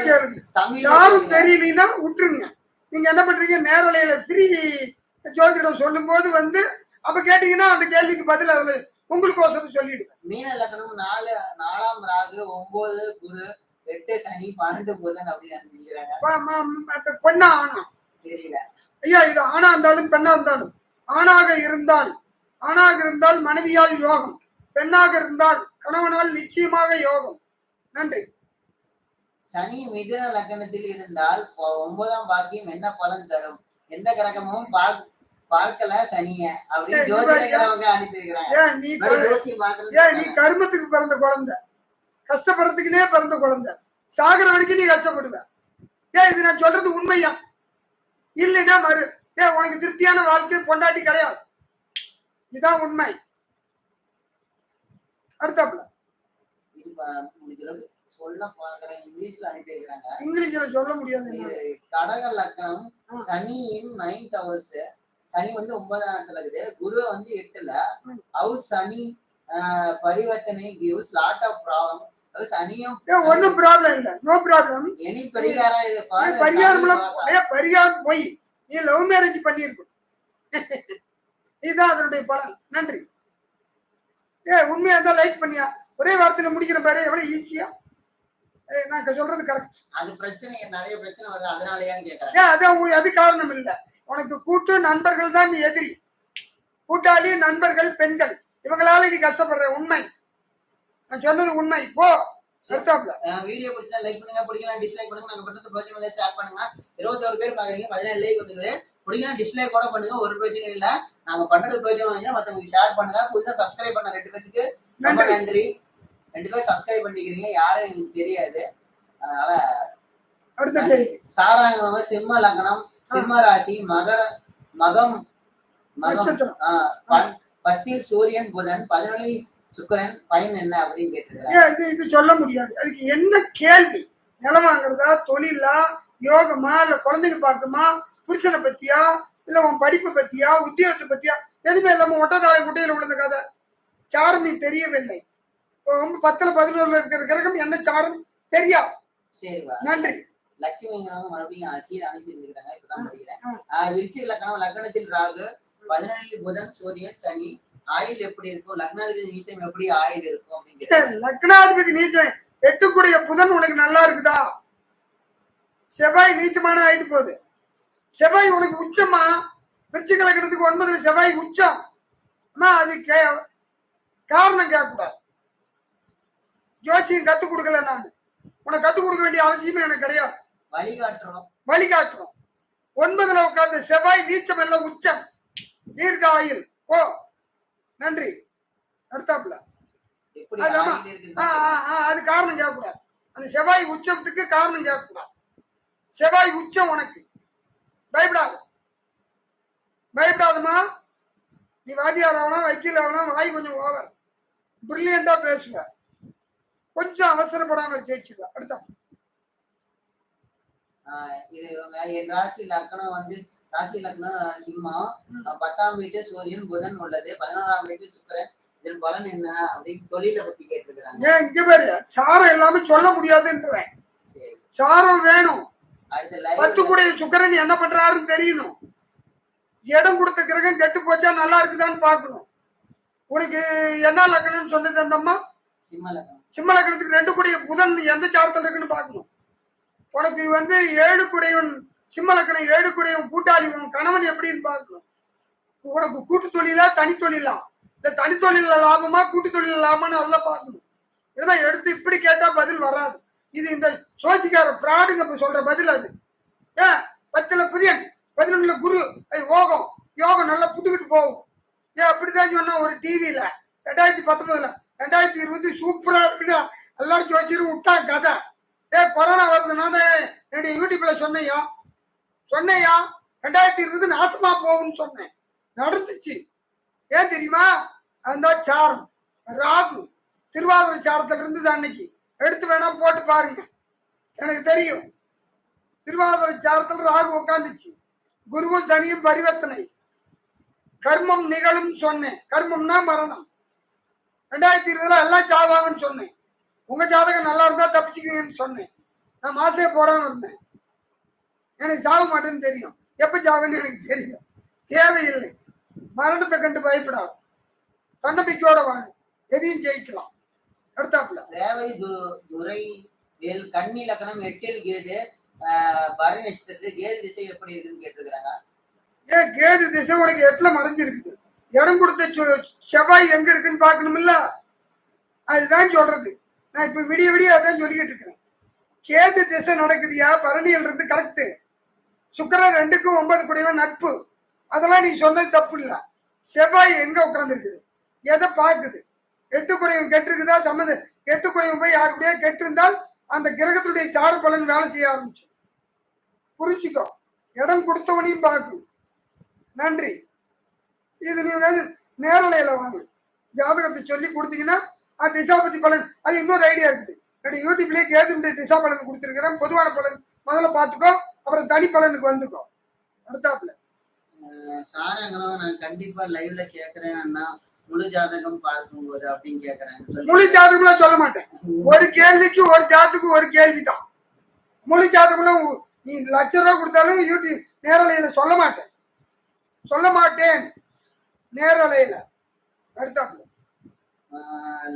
கேளுங்க. யாரும் தெரியலன்னா விட்டுருங்க. நீங்க என்ன பண்றீங்க, நேரலையில ஃப்ரீ ஜோதிடம் சொல்லும் போது அப்ப கேட்டீங்கன்னா அந்த கேள்விக்கு பதில் அதுல உங்களுக்கு சொல்லிடுவேன். மீன லக்னம் 4ஆம் ராகு, 9 குரு, 8 சனி 12 புதன் அப்படின்னு நினைக்கிறாங்க. பெண்ணா ஆனா தெரியல. ஐயா, இது ஆணா இருந்தாலும் பெண்ணா இருந்தாலும், ஆணாக இருந்தால் மனைவியால் யோகம், பெண்ணாக இருந்தால் கணவனால் நிச்சயமாக யோகம். நன்றி. சனி மிதுன லக்னத்தில் இருந்தால் 9ஆம் பாக்கியம் என்ன பலன் தரும்? எந்த கிரகமும் பார்க்கல சனிய அப்படின்னு ஜோதிடக்கிறவங்க அனுப்பி இருக்கிறாங்க. நீ கர்மத்துக்கு பிறந்த குழந்தை, கஷ்டப்படுறதுக்குனே பிறந்த குழந்தை, சாகர வரைக்கும் நீ கஷ்டப்படுவ. இது நான் சொல்றது உண்மையா இல்லைன்னா மறு. உனக்கு திருப்தியான வாழ்க்கை பொண்டாட்டி கிடையாது. இதுதான் உண்மை. அடுத்தாப்புல சொல்ல பாக்குறேன், இங்கிலீஷ்ல அனுப்பி வைக்கிறாங்க. இங்கிலீஷ்ல சொல்ல முடியாது. கடக லக்னம், சனியின் 9th ஹவுஸ். சனி வந்து 9ஆம் இடத்துல இருக்குது, குரு வந்து 8ல. ஹவுஸ் சனி பரிவர்த்தனை gives lot of problem. சனியும் ஒன்னும் ப்ராப்ளம் இல்ல, நோ ப்ராப்ளம். எனி பரிகாரம் பரிகாரம் போய் நீ லவ் மேரேஜ் பண்ணிருக்கும். இதுதான் அதனுடைய பலன். நன்றி. உண்மையா இருந்தா லைக் பண்ணியா, ஒரே வார்த்தையில முடிக்கிற பாரு, எவ்வளவு ஈஸியா. நான் சொல்றது கரெக்ட். அது பிரச்சனை, நிறைய பிரச்சனை வருது, அதனாலயான்னு கேக்குறேன். அது காரணம் இல்ல. உனக்கு கூட்டு நண்பர்கள் தான் நீ எதிரி. கூட்டாளி, நண்பர்கள், பெண்கள், இவங்களால நீ கஷ்டப்படுற. உண்மை, நான் சொன்னது உண்மை. போ அடுத்தாப்ல. வீடியோ பிடிச்சா லைக் பண்ணுங்க, பிடிக்கலாம் டிஸ்லைக் பண்ணுங்க. நாங்க பண்றது பிரச்சனை இல்லை, ஷேர் பண்ணுங்க. 21 பேர் பாக்குறீங்க, 17 லைக் வந்துருது. பிடிக்கலாம் டிஸ்லைக் கூட பண்ணுங்க, ஒரு பிரச்சனை இல்ல. நாங்க பண்றது பிரச்சனை வந்துச்சுன்னா மத்தவங்களுக்கு ஷேர் பண்ணுங்க. புதுசா சப்ஸ்கிரைப் பண்ண 2 பேருக்கு ரொம்ப நன்றி. 2 பேர் சப்ஸ்கிரைப் பண்ணிக்கிறீங்க, யாரும் எனக்கு தெரியாது. அதனால அடுத்த கேள்வி. சாராயவங்க சிம்ம லக்னம், சிம்ம ராசி, மகம் 10ல் சூரியன் புதன் 11ல் சுக்கிரன், பயன் என்ன அப்படின்னு கேட்டிருக்காங்க. இது சொல்ல முடியாது. அதுக்கு என்ன கேள்வி? நிலம் வாங்குறதா, தொழிலா, யோகமா, இல்ல குழந்தைங்க பார்க்குமா, புருஷனை பத்தியா, இல்ல உன் படிப்பு பத்தியா, உத்தியோகத்தை பத்தியா? எதுவுமே இல்லாம ஒட்டதாழை குட்டையில விழுந்த கதை. சாரம் நீ தெரியவில்லை. 10ல் 11ல் இருக்கிற கிரகம் என்ன சாரம் தெரியா. சரிவா, நன்றி. லட்சுமி மறுபடியும் கீழே அனுப்பி இருக்காங்க, இப்பதான் படிக்கிறேன். விருச்சிக லக்னம், லக்னத்தில் ராகு, 11ல் புதன், சூரியன், சனி. ஆயில் எப்படி இருக்கும்? லக்னாதிபதி நீச்சம் எப்படி ஆயில் இருக்கும் அப்படின்னு. லக்னாதிபதி நீச்சம் 8 புதன் உனக்கு நல்லா இருக்குதா? செவ்வாய் நீச்சமான ஆயிட்டு போகுது. செவ்வாய் உனக்கு உச்சமா? விருச்சிக லக்னத்துக்கு 9ல் செவ்வாய் உச்சம். அது காரணம் கேட்கக்கூடாது. ஜோசியம் கத்துக் கொடுக்கல. நான் உனக்கு கத்துக் கொடுக்க வேண்டிய அவசியமே எனக்கு கிடையாது. வழிகாட்டுறோம். 9ல் உட்கார்ந்து செவ்வாய் நீச்சம் எல்லாம் உச்சம், தீர்க்க ஆயுள். போ நன்றி. அடுத்தாப்புல. அது காரணம் கேட்கக்கூடாது. அந்த செவ்வாய் உச்சத்துக்கு காரணம் கேட்கக்கூடாது. செவ்வாய் உச்சம் உனக்கு. பயப்படாதமா. நீ வாத்தியார் ஆகலாம், வக்கீல் ஆகலாம், வாய் கொஞ்சம் ஓவர், பிரில்லியண்டா பேசுவ, கொஞ்சம் அவசரப்படாம ஜெயிச்சுக்க. அடுத்த இது என் ராசி லக்னம் வந்து ராசி லக்னம் சிம்மம், 10ஆம் வீட்டு சூரியன் புதன் உள்ளது, 11ஆம் வீட்டு சுக்கிரன். இதன் பலன் என்ன அப்படின்னு தொழிலை பத்தி கேட்டிருக்காங்க. இங்க பாரு, சாரம் எல்லாமே சொல்ல முடியாதுன்றேன். சாரம் வேணும். 10 சுக்கிரன் என்ன பண்றாருன்னு தெரியணும். இடம் கொடுத்த கிரகம் கெட்டு போச்சா நல்லா இருக்குதான்னு பாக்கணும். உனக்கு என்ன லக்னம்னு சொன்னது அந்த அம்மா? சிம்ம லக்னத்துக்கு 2 புதன் எந்த சாரத்துல இருக்குன்னு பாக்கணும். உனக்கு 7 சிம்ம லக்னம் 7 கூட்டாளி கணவன் எப்படின்னு பாக்கணும். உனக்கு கூட்டு தொழிலா தனி தொழிலா, இல்ல தனி தொழில லாபமா கூட்டு தொழில லாபமான்னு நல்லா பாக்கணும். இதெல்லாம் எடுத்து இப்படி கேட்டா பதில் வராது. இது இந்த சோசிக்கார பிராடுங்க சொல்ற பதில். அது 10ல் புதியன், 11ல் குரு, யோகம் நல்லா புட்டுக்கிட்டு போகும். அப்படிதான் சொன்னா ஒரு டிவியில 2019, 2020 சூப்பரா இருக்குடா, எல்லாரும் ஜோசியரும் விட்டா கதை. கொரோனா வருதுன்னா என்னுடைய யூடியூப்ல சொன்னையா 2020 நாசமா போகும்னு சொன்னேன். நடந்துச்சு. ஏன் தெரியுமா? அந்த சாரம் ராகு திருவாதிரை சாரத்துல இருந்தது. அன்னைக்கு எடுத்து வேணா போட்டு பாருங்க, எனக்கு தெரியும். திருவாதிரை சாரத்துல ராகு உட்காந்துச்சு. குருவும் சனியும் பரிவர்த்தனை, கர்மம் நிகழும் சொன்னேன். கர்மம்னா மரணம். 2020 எல்லாம் சாவாங்கன்னு சொன்னேன். உங்க ஜாதகம் நல்லா இருந்தா தப்பிச்சுக்குவீங்கன்னு சொன்னேன். நான் மாசே போடாம இருந்தேன். எனக்கு சாக மாட்டேன்னு தெரியும். எப்ப சாவேன்னு எனக்கு தெரியும். தேவையில்லை. மரணத்தை கண்டு பயப்படாது. தன்னம்பிக்கையோட வாங்க, எதையும் ஜெயிக்கலாம். அடுத்தாப்புல கன்னி லக்னம் 8ல் கேது, பரணி நட்சத்திரத்தில் கேது திசை எப்படி இருக்குன்னு கேட்டிருக்கிறாங்க. ஏன் கேது திசை உனக்கு 8ல மறைஞ்சிருக்குது. இடம் கொடுத்த செவ்வாய் எங்க இருக்குன்னு பார்க்கணும்ல. அதுதான் சொல்றது. நான் இப்ப விடிய விடிய அதான் சொல்லிக்கிட்டு இருக்கிறேன். கேது திசை நடக்குதுயா, பரணியில் இருந்து கரெக்ட். சுக்கிரன் 2க்கும் 9 கூடியவன் நட்பு. அதெல்லாம் நீ சொன்னது தப்பு இல்ல. செவ்வாய் எங்க உட்கார்ந்து இருக்குது, எதை பார்க்குது? 8 கூடியவன் கெட்டிருக்குதா சம்மந்த 8 கூடியவன் போய் யாரு கூடயா கெட்டிருந்தால் அந்த கிரகத்துடைய சாறு பலன் வேலை செய்ய ஆரம்பிச்சு. புரிச்சுக்கோ. இடம் கொடுத்தவனையும் பார்க்கணும். நன்றி. இது நீங்க நேரலையில வாங்க, ஜாதகத்தை சொல்லி கொடுத்தீங்கன்னா அது திசாபதி பலன். அது இன்னொரு ஐடியா இருக்குது. யூடியூப்லயே கேதுடைய திசா பலன் கொடுத்துருக்கிறேன். பொதுவான பலன் முதல்ல பார்த்துக்கோ, அப்புறம் தனி பலனுக்கு வந்துக்கோ. அடுத்தாப்புல சாரங்களும் நான் கண்டிப்பா லைவ்ல கேக்குறேன்னா முழு ஜாதகம் பார்க்கும்போது அப்படின்னு கேக்குறாங்க. முழு ஜாதகம்லாம் சொல்ல மாட்டேன். ஒரு கேள்விக்கு ஒரு ஜாதகம் ஒரு கேள்விதான். முழு ஜாதகம்லாம் நீ ₹1,00,000 கொடுத்தாலும் யூடியூப் நேரலையில சொல்ல மாட்டேன் நேரலையில. அடுத்தாப்புல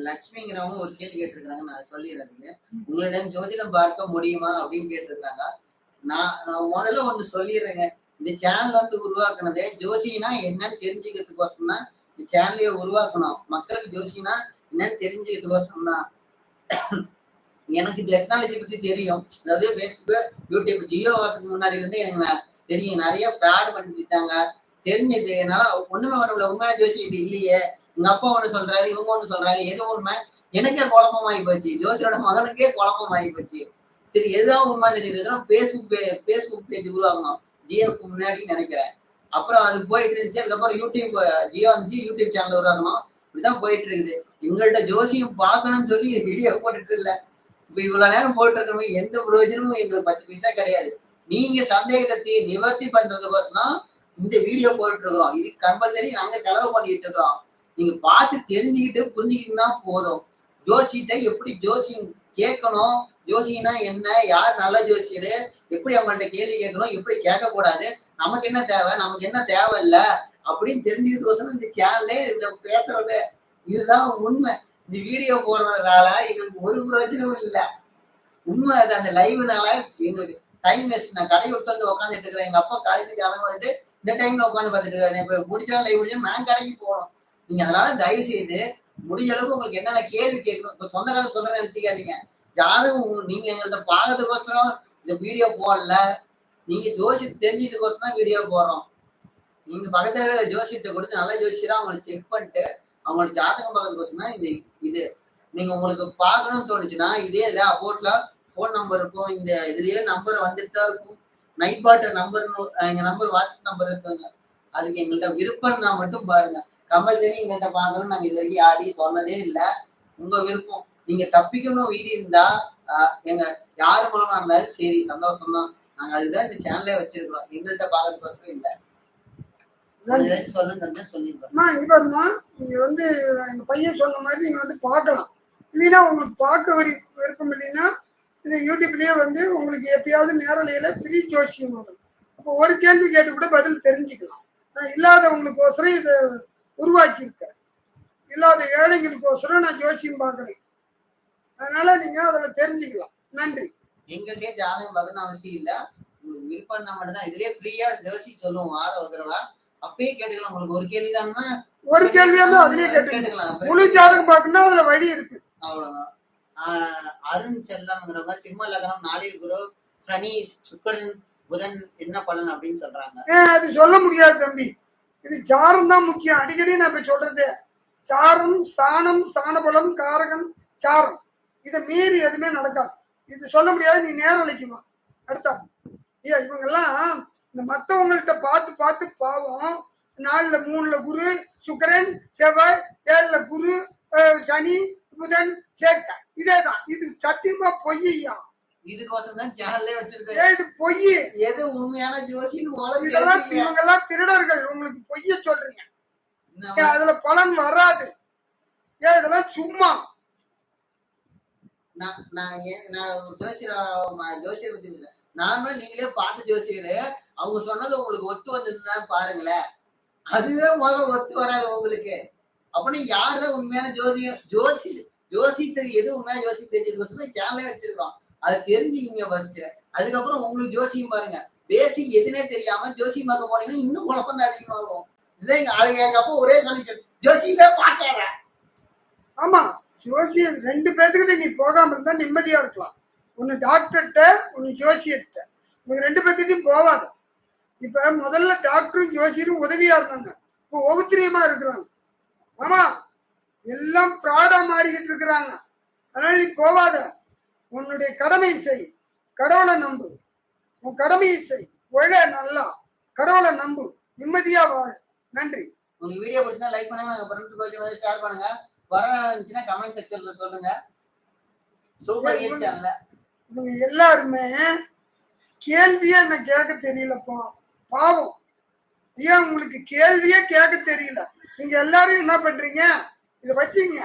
லட்சுமிங்கிறவங்க ஒரு கேள்வி கேட்டிருக்காங்க, நான் சொல்லிடுறேன். உங்களிடம் ஜோதிடம் பார்க்க முடியுமா அப்படின்னு கேட்டிருக்காங்க. நான் முதல்ல ஒண்ணு சொல்லிடுறேங்க. இந்த சேனல் வந்து உருவாக்குனதே ஜோசினா என்னன்னு தெரிஞ்சுக்கிறதுக்கோசம் தான் இந்த சேனலையே உருவாக்கணும். மக்களுக்கு ஜோசினா என்னன்னு தெரிஞ்சுக்கிறதுக்கோசம் தான். எனக்கு டெக்னாலஜி பத்தி தெரியும். அதாவது பேஸ்புக், யூடியூப் ஜியோ வரதுக்கு முன்னாடி இருந்து எனக்கு தெரியும். நிறைய ஃப்ராட் பண்ணிட்டாங்க. தெரிஞ்சது என்னால ஒண்ணுமே பண்ண உண்மையான ஜோசி இது இல்லையே. எங்க அப்பா ஒண்ணு சொல்றாரு, இவங்க ஒண்ணு சொல்றாங்க, எது உண்மை எனக்கே குழப்பமாயி போச்சு. ஜோசியோட மகனுக்கே குழப்பமாயி போச்சு. சரி எதுதான் உண்மை தெரியுது. பேஸ்புக் பேஜ் உருவாக்கணும் ஜியோக்கு முன்னாடி நினைக்கிறேன். அப்புறம் அது போயிட்டு இருந்துச்சு. அதுக்கப்புறம் யூடியூப் ஜியோ வந்துச்சு, யூடியூப் சேனல் உருவாக்கணும். இப்படிதான் போயிட்டு இருக்குது. எங்கள்கிட்ட ஜோசியம் பார்க்கணும்னு சொல்லி வீடியோ போட்டுட்டு இல்ல. இப்ப இவ்வளவு நேரம் போட்டு இருக்கிறவங்க எந்த பிரயோஜனமும் எங்களுக்கு 10 பைசா கிடையாது. நீங்க சந்தேகத்தை நிவர்த்தி பண்றதுக்கோசம் தான் இந்த வீடியோ போட்டு இருக்கிறோம். இது கம்பல்சரி நாங்க செலவு பண்ணிட்டு இருக்கிறோம். நீங்க பார்த்து தெரிஞ்சுக்கிட்டு புரிஞ்சுக்கிட்டுனா போதும். ஜோசிட்ட எப்படி ஜோசியம் கேட்கணும், ஜோசினா என்ன, யார் நல்ல ஜோசியரு, எப்படி அவங்கள்ட்ட கேள்வி கேட்கணும், எப்படி கேட்க கூடாது, நமக்கு என்ன தேவை, நமக்கு என்ன தேவை இல்ல அப்படின்னு தெரிஞ்சுக்கிறதுக்கோசரம் இந்த சேனல்லே பேசுறது. இதுதான் உண்மை. இந்த வீடியோ போடுறதுனால எங்களுக்கு ஒரு பிரயோஜனமும் இல்லை. உண்மை அது. அந்த லைவ்னால எங்களுக்கு டைம் வேஸ்ட். நான் கடை விட்டு வந்து உட்காந்துட்டு இருக்கிறேன். எங்க அப்பா காலேஜுக்கு அதை வந்துட்டு இந்த டைம்ல உட்காந்து பார்த்துட்டு இருக்காரு. இப்ப முடிச்சாலும் லைவ் முடிச்சா நான் கடைக்கு போகணும். நீங்க அதனால தயவு செய்து முடிஞ்ச அளவுக்கு உங்களுக்கு என்னென்ன கேள்வி கேட்கணும். இப்ப சொந்த காலம் சொல்றேன்னு நினைச்சுக்காதீங்க. யாரும் நீங்க எங்கள்கிட்ட பாக்கிறதுக்கோசரம் இந்த வீடியோ போடல. நீங்க ஜோசியத்தை தெரிஞ்சதுக்கோசரம் தான் வீடியோ போடுறோம். நீங்க பக்கத்துல ஜோசியத்தை கொடுத்து நல்ல ஜோசியரா அவங்களை செக் பண்ணிட்டு அவங்களோட ஜாதகம் பார்க்கறதுக்கோசரம் தான் இது. நீங்க உங்களுக்கு பார்க்கணும்னு தோணுச்சுன்னா இதே இல்ல அபோட்ல போன் நம்பர் இருக்கும். இந்த இதுலயே நம்பர் வந்துட்டு தான் இருக்கும். நைட் பாட்டர் நம்பர், எங்க நம்பர் வாட்ஸ்அப் நம்பர் இருக்குங்க. அதுக்கு எங்கள்கிட்ட விருப்பம் தான் மட்டும் பாருங்க. கம்பல்சரி எங்கள்கிட்ட பார்க்கணும்னு நாங்க இது வரைக்கும் யாரையும் சொன்னதே இல்லை. உங்க விருப்பம். நீங்க தப்பிக்கணும் வீதி இருந்தா எங்க யாரு மூலமா இருந்தாலும் சரி, சந்தோஷம் தான். நாங்க அதுதான் இந்த சேனலே வச்சிருக்கிறோம். எங்கள்கிட்ட பார்க்கறதுக்கோசரம் இல்லை. சொல்லுங்க சொல்லிடுறோம். நீங்க வந்து எங்க பையன் சொன்ன மாதிரி நீங்க வந்து பார்க்கலாம். இல்லைன்னா உங்களுக்கு பார்க்க விருப்பம் இல்லைன்னா இந்த யூடியூப்லயே வந்து உங்களுக்கு எப்பயாவது நேரலையில ஃப்ரீ ஜோசியம் வரும். அப்போ ஒரு கேள்வி கேட்டு கூட பதில் தெரிஞ்சுக்கலாம். நான் இல்லாதவங்களுக்கோசரம் இதை உருவாக்கி இருக்கிறேன். இல்லாத ஏழைங்களுக்கோசரம் நான் ஜோசியம் பார்க்குறேன். அதனால நீங்க அதில் தெரிஞ்சுக்கலாம். நன்றி. எங்களுக்கே ஜாதகம் பார்க்கணும் அவசியம் இல்லை. உங்களுக்கு விருப்பம் தான் மட்டும்தான். இதுலயே ஃப்ரீயா ஜோசி சொல்லுவோம். 6வது தடவை அப்பயே கேட்டுக்கலாம். உங்களுக்கு ஒரு கேள்விதான்னா ஒரு கேள்வியா இருந்தா அதுலயே கேட்டுக்கலாம். முழு ஜாதகம் பார்க்கணும்னா அதுல வழி இருக்கு. அவ்வளவுதான். அருண் செல்லம்ங்கிறவங்க சிம்ம லக்னம், 4ல் குரு, சனி, சுக்கிரன், புதன் என்ன பலன் அப்படின்னு சொல்றாங்க. அது சொல்ல முடியாது தம்பி. இது சாரம் தான் முக்கியம். அடிக்கடி நான் இப்ப சொல்றது சாரம், ஸ்தானம், ஸ்தான பலம், காரகம், சாரம். இதை மீறி எதுவுமே நடக்காது. இது சொல்ல முடியாது. நீ நேரம் அழைக்குமா அடுத்தா இவங்கெல்லாம் இந்த மற்றவங்கள்ட்ட பார்த்து பார்த்து பாவம். 4ல் 3ல் குரு, சுக்கிரன், செவ்வாய், 7ல் குரு, சனி, புதன் சேர்க்க. இதேதான். இது சத்தியமா பொய்யா. இதுக்கோசம் தான் சேனல்லே வச்சிருக்கேன். இது பொய். எது உண்மையான ஜோசின்னு இதெல்லாம் இவங்கெல்லாம் திருடர்கள். உங்களுக்கு பொய்ய சொல்றீங்க. அதுல பலன் வராது. இதெல்லாம் சும்மா. ஜோசியர் பத்தி பேசுறேன். நார்மலா நீங்களே பார்த்து ஜோசியரு அவங்க சொன்னது உங்களுக்கு ஒத்து வந்ததுதான் பாருங்களேன். அதுவே முதல்ல ஒத்து வராது உங்களுக்கு. அப்படின்னு யாருதான் உண்மையான ஜோசியத்துக்கு எது உண்மையான ஜோசி தெரிஞ்சதுக்கோசம் சேனலே வச்சிருக்கோம். அதை தெரிஞ்சுக்கிங்க ஃபர்ஸ்ட். அதுக்கப்புறம் உங்களுக்கு ஜோசியம் பாருங்க. பேசிக் எதுனே தெரியாம ஜோசியம் பார்க்க போனீங்கன்னா இன்னும் குழப்பம் தான் அதிகமாகும். இதான் எங்க அப்பா ஒரே சொல்யூஷன், ஜோசியமே பார்க்காத. ஆமா, ஜோசியம் 2 பேத்துக்கிட்ட நீ போகாம இருந்தா நிம்மதியா இருக்கலாம். ஒன்னு டாக்டர்கிட்ட, ஒன்னு ஜோசியர்கிட்ட. இவங்க 2 பேத்துக்கிட்டையும் போவாத. இப்ப முதல்ல டாக்டரும் ஜோசியரும் உதவியா இருந்தாங்க, இப்போ ஒவ்வொருத்தரியமா இருக்கிறாங்க. ஆமா, எல்லாம் ஃப்ராடா மாறிக்கிட்டு இருக்கிறாங்க. அதனால நீ போவாத. உன்னுடைய கடமை செய், கடவுளை நம்பு. உன் கடமையை செய், ஒழ நல்லா, கடவுளை நம்பு, நிம்மதியா வாழ். நன்றி. உங்களுக்கு வீடியோ பிடிச்சா லைக் பண்ணுங்க, உங்க ஃப்ரெண்ட்ஸ் ஷேர் பண்ணுங்க. வர இருந்துச்சுன்னா கமெண்ட் செக்ஷன்ல சொல்லுங்க. சூப்பர் ஹிட் சேனல்ல இவங்க எல்லாருமே கேள்வியே என்ன கேட்க தெரியலப்பா, பாவம். ஏன் உங்களுக்கு கேள்வியே கேட்க தெரியல? நீங்க எல்லாரும் என்ன பண்றீங்க, இதை வச்சுங்க.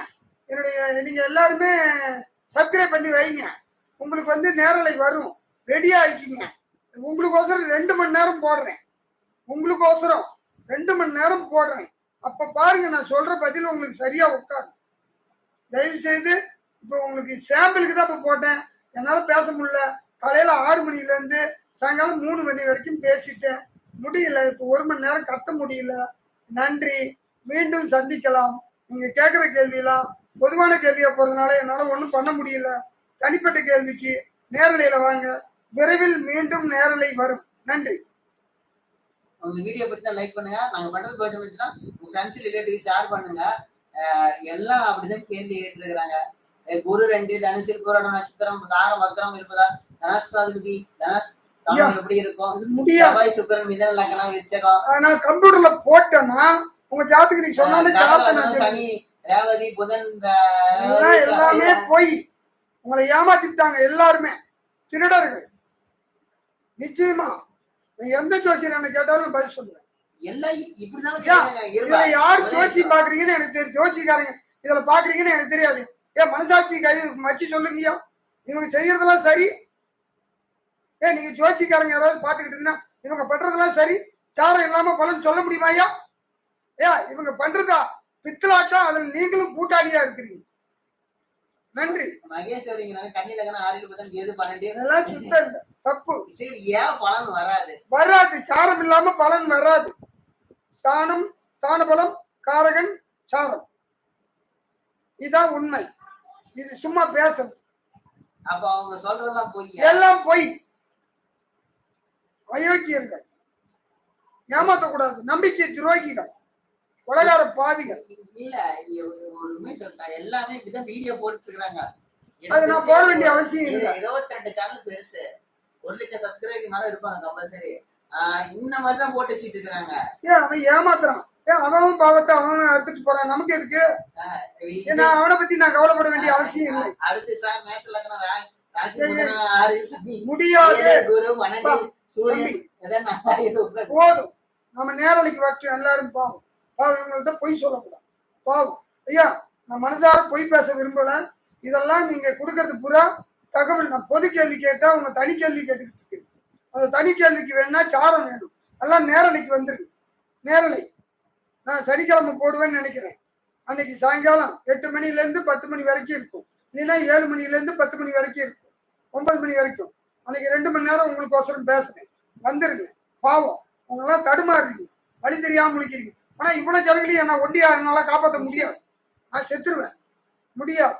நீங்க எல்லாருமே சப்ஸ்கிரைப் பண்ணி வைங்க. உங்களுக்கு வந்து நேரலை வரும், ரெடியா ஆயிக்கிங்க. உங்களுக்கோசரம் 2 மணி நேரம் போடுறேன். உங்களுக்கோசரம் 2 மணி நேரம் போடுறேன். அப்ப பாருங்க, நான் சொல்ற பதில் உங்களுக்கு சரியா உட்காரும். தயவு செய்து இப்போ உங்களுக்கு சாம்பிளுக்கு தான் இப்போ போட்டேன். என்னால் பேச முடியல. காலையில் 6 மணிலேருந்து சாயங்காலம் 3 மணி வரைக்கும் பேசிட்டேன், முடியல. இப்போ 1 மணி நேரம் கத்த முடியல. நன்றி, மீண்டும் சந்திக்கலாம். நீங்கள் கேட்குற கேள்வியெல்லாம் பொதுவான கேள்வியாக போகிறதுனால என்னால் ஒன்றும் பண்ண முடியல. தனிப்பட்ட கேள்விக்கு நேரலையில் வாங்க. விரைவில் மீண்டும் நேரலை வரும். நன்றி. உங்க வீடியோ பத்தி லைக் பண்ணுங்க. நாங்க பண்றது பிடிச்சிருந்துச்சுன்னா உங்க ஃப்ரெண்ட்ஸ் ரிலேட்டிவ் ஷேர் பண்ணுங்க. எல்லாம் அப்படிதான் கேள்வி கேட்டு இருக்கிறாங்க. குரு 2 தனுசு போராட நட்சத்திரம் சாரம் வக்ரம் இருப்பதா, தனஸ்தாதிபதி தனஸ் எப்படி இருக்கும், செவ்வாய் சுக்கிரன் மிதன லக்னம் விருச்சகம். நான் கம்ப்யூட்டர்ல போட்டேன்னா உங்க ஜாதகம் நீ சொன்னாலும் சனி ரேவதி புதன் எல்லாமே போய் உங்களை ஏமாத்திட்டாங்க. எல்லாருமே திருடர்கள். நிச்சயமா எந்த ஜோசியர் கேட்டாலும் பதில் சொல்லுவேன். இதுல யார் ஜோசி பாக்குறீங்கன்னு எனக்கு தெரியும். ஜோசிக்காரங்க இதுல பாக்குறீங்கன்னு எனக்கு தெரியாது. ஏன் மனசாட்சி கை மச்சி சொல்லுங்கய்யா, இவங்க செய்யறதெல்லாம் சரி? நீங்க ஜோசிக்காரங்க யாராவது பாத்துக்கிட்டு இருந்தீங்கன்னா இவங்க பண்றதெல்லாம் சரி, சாரம் இல்லாம பலன் சொல்ல முடியுமா ஐயா? இவங்க பண்றதா பித்தலாட்டா, அதுல நீங்களும் கூட்டாளியா இருக்கிறீங்க. நன்றி. அதெல்லாம் சுத்தம் இல்லை, தப்பு. பலன் வராது, சாரம் இல்லாம பலன் வராது. ஸ்தானம், ஸ்தான பலம், காரகன், சாரம், இதான் உண்மை. இது சும்மா பேசுறது. அப்ப அவங்க சொல்றதெல்லாம் பொய், எல்லாம் பொய். அயோக்கியர்கள், ஏமாத்தக்கூடாது, நம்பிக்கை துரோகிகள், உலகார பாவிகள். இல்ல ஒண்ணுமே சொல்லிட்டா எல்லாமே இப்படிதான் வீடியோ போட்டு இருக்காங்க. அது நான் போட வேண்டிய அவசியம் இல்லை. 22 சேனல் பெருசு, 1 லட்சம் சப்ஸ்கிரைபர் மேல இருப்பாங்க கம்பல்சரி. இந்த மாதிரிதான் போட்டு வச்சுட்டு இருக்காங்க. அவன் ஏமாத்துறான். அவன் பாவத்தை அவன் எடுத்துட்டு போறான். நமக்கு எதுக்கு? அவனை பத்தி நான் கவலைப்பட வேண்டிய அவசியம் இல்லை. அடுத்து சார் மேச லக்னம் ராசி முடியாது. குரு 12 சூரியன் போதும். நம்ம நேரலைக்கு வரட்டும். எல்லாரும் பாவம் பாவம், இவங்கள்ட்ட பொய் சொல்லக்கூடாது. பாவம் ஐயா, நான் மனசார பொய் பேச விரும்பல. இதெல்லாம் நீங்க கொடுக்கறது பூரா தகவல். நான் பொது கேள்வி கேட்டா உங்க தனி கேள்வி கேட்டுக்கிட்டு இருக்கேன். அந்த தனி கேள்விக்கு வேணா சாரம் வேணும். எல்லாம் நேரலைக்கு வந்துருக்கு. நேரலை நான் சனிக்கிழமை போடுவேன்னு நினைக்கிறேன். அன்னைக்கு சாயங்காலம் 8 மணிலேருந்து 10 மணி வரைக்கும் இருக்கும். இல்லைன்னா 7 மணிலேருந்து 10 மணி வரைக்கும் இருக்கும், 9 மணி வரைக்கும். அன்னைக்கு 2 மணி நேரம் உங்களுக்கோசரம் பேசுறேன். வந்துருங்க. பாவம், உங்களெல்லாம் தடுமாறுறீங்க, வழி தெரியாம முடிக்கிறீங்க. ஆனா இவ்வளவு ஜனங்களையும் என்ன ஒண்டியா என்னால காப்பாற்ற முடியாது. நான் செத்துருவேன். முடியாது.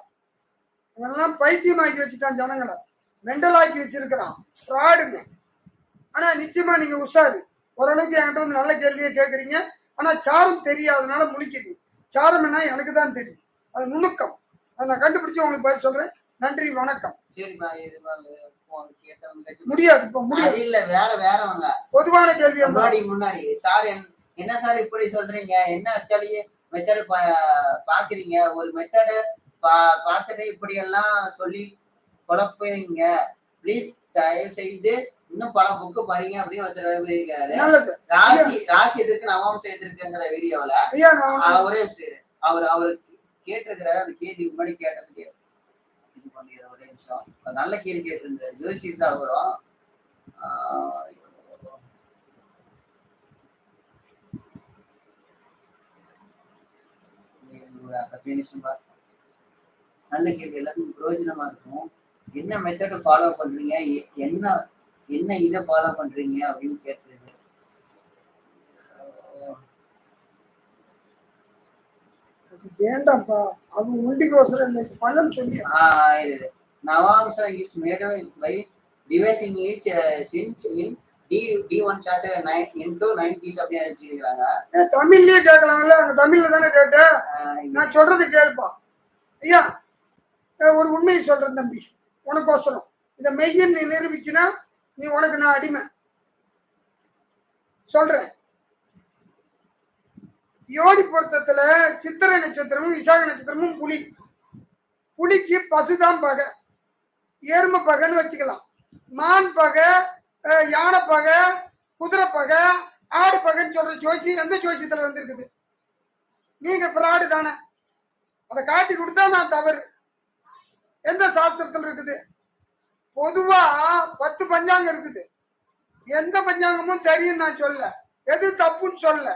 இவெல்லாம் பைத்தியமாக்கி வச்சுட்டான், ஜனங்களை மெண்டலாக்கி வச்சிருக்கிறான். ஃப்ராடுங்க. ஆனா நிச்சயமா நீங்க உஷாரு. ஓரளவுக்கு என்கிட்ட வந்து நல்ல கேள்வியை கேட்குறீங்க. ஆனா சாரம் தெரியாதனால முழிக்கிறீங்க. சாரம் என்ன எனக்கு தான் தெரியும், அது நுணுக்கம். அதை நான் கண்டுபிடிச்சு உங்களுக்கு பதில் சொல்றேன். நன்றி, வணக்கம். முடியாது, இப்ப முடியாது. இல்ல வேறவங்க பொதுவான கேள்வி. முன்னாடி சார் என்ன சார் இப்படி சொல்றீங்க, என்ன மெத்தட் பாக்குறீங்க, ஒரு மெத்தட பார்த்துட்டு இப்படி எல்லாம் சொல்லி குழப்பீங்க, பிளீஸ் தயவு செய்து இன்னும் பல புக்கு படிங்க அப்படின்னு ஒருத்தர் ராசி எதுக்கு நவம்சம் எதிர்க்குங்கிற வீடியோல அவரே அவரு கேட்டிருக்கிறாரு. அந்த கேள்வி முன்னாடி கேட்டதுக்கு இது பண்ணிடுற ஒரே நிமிஷம். நல்ல கேள்வி கேட்டிருந்தாரு. ஜோசியர் தான் அவரும். ஒரு 10 நிமிஷம் நல்ல கேள்வி, எல்லாத்துக்கும் பிரயோஜனமா இருக்கும். என்ன மெத்தட் ஃபாலோ பண்றீங்க, என்ன என்ன இதை ஃபாலோ பண்றீங்க அப்படின்னு கேட்டுருங்க. அது வேண்டாம்ப்பா, அவன் உண்டிகோசரம் இல்லை, பலன் சொல்லி. Navamsa is made by dividing each since in D1 chart 9 into 9 piece அப்படின்னு வச்சிருக்காங்க. தமிழ்லயே கேட்கலாம்ல, அங்க தமிழ்ல தானே கேட்ட. நான் சொல்றது கேள்ப்பா ஐயா. ஒரு உண்மையை சொல்றேன் தம்பி, உனக்கோசரம். இதை மெய்யன் நீ நிரூபிச்சுனா நீ உனக்கு நான் அடிமை சொல்றேன். யோனி பொருத்தத்துல சித்திரை நட்சத்திரமும் விசாக நட்சத்திரமும் புலி. புலிக்கு பசுதான் பகை, எருமை பகைன்னு வச்சுக்கலாம். மான் பகை, யானை பகை, குதிரை பகை, ஆடு பகைன்னு சொல்ற ஜோசி எந்த ஜோசியத்துல வந்திருக்குது? நீங்க பிராடு தானே. அதை காட்டி கொடுத்தா நான் தவறு. எந்த சாஸ்திரத்துல இருக்குது? பொதுவா 10 பஞ்சாங்கம் இருக்குது. எந்த பஞ்சாங்கமும் சரின்னு நான் சொல்ல, எது தப்புன்னு சொல்ல.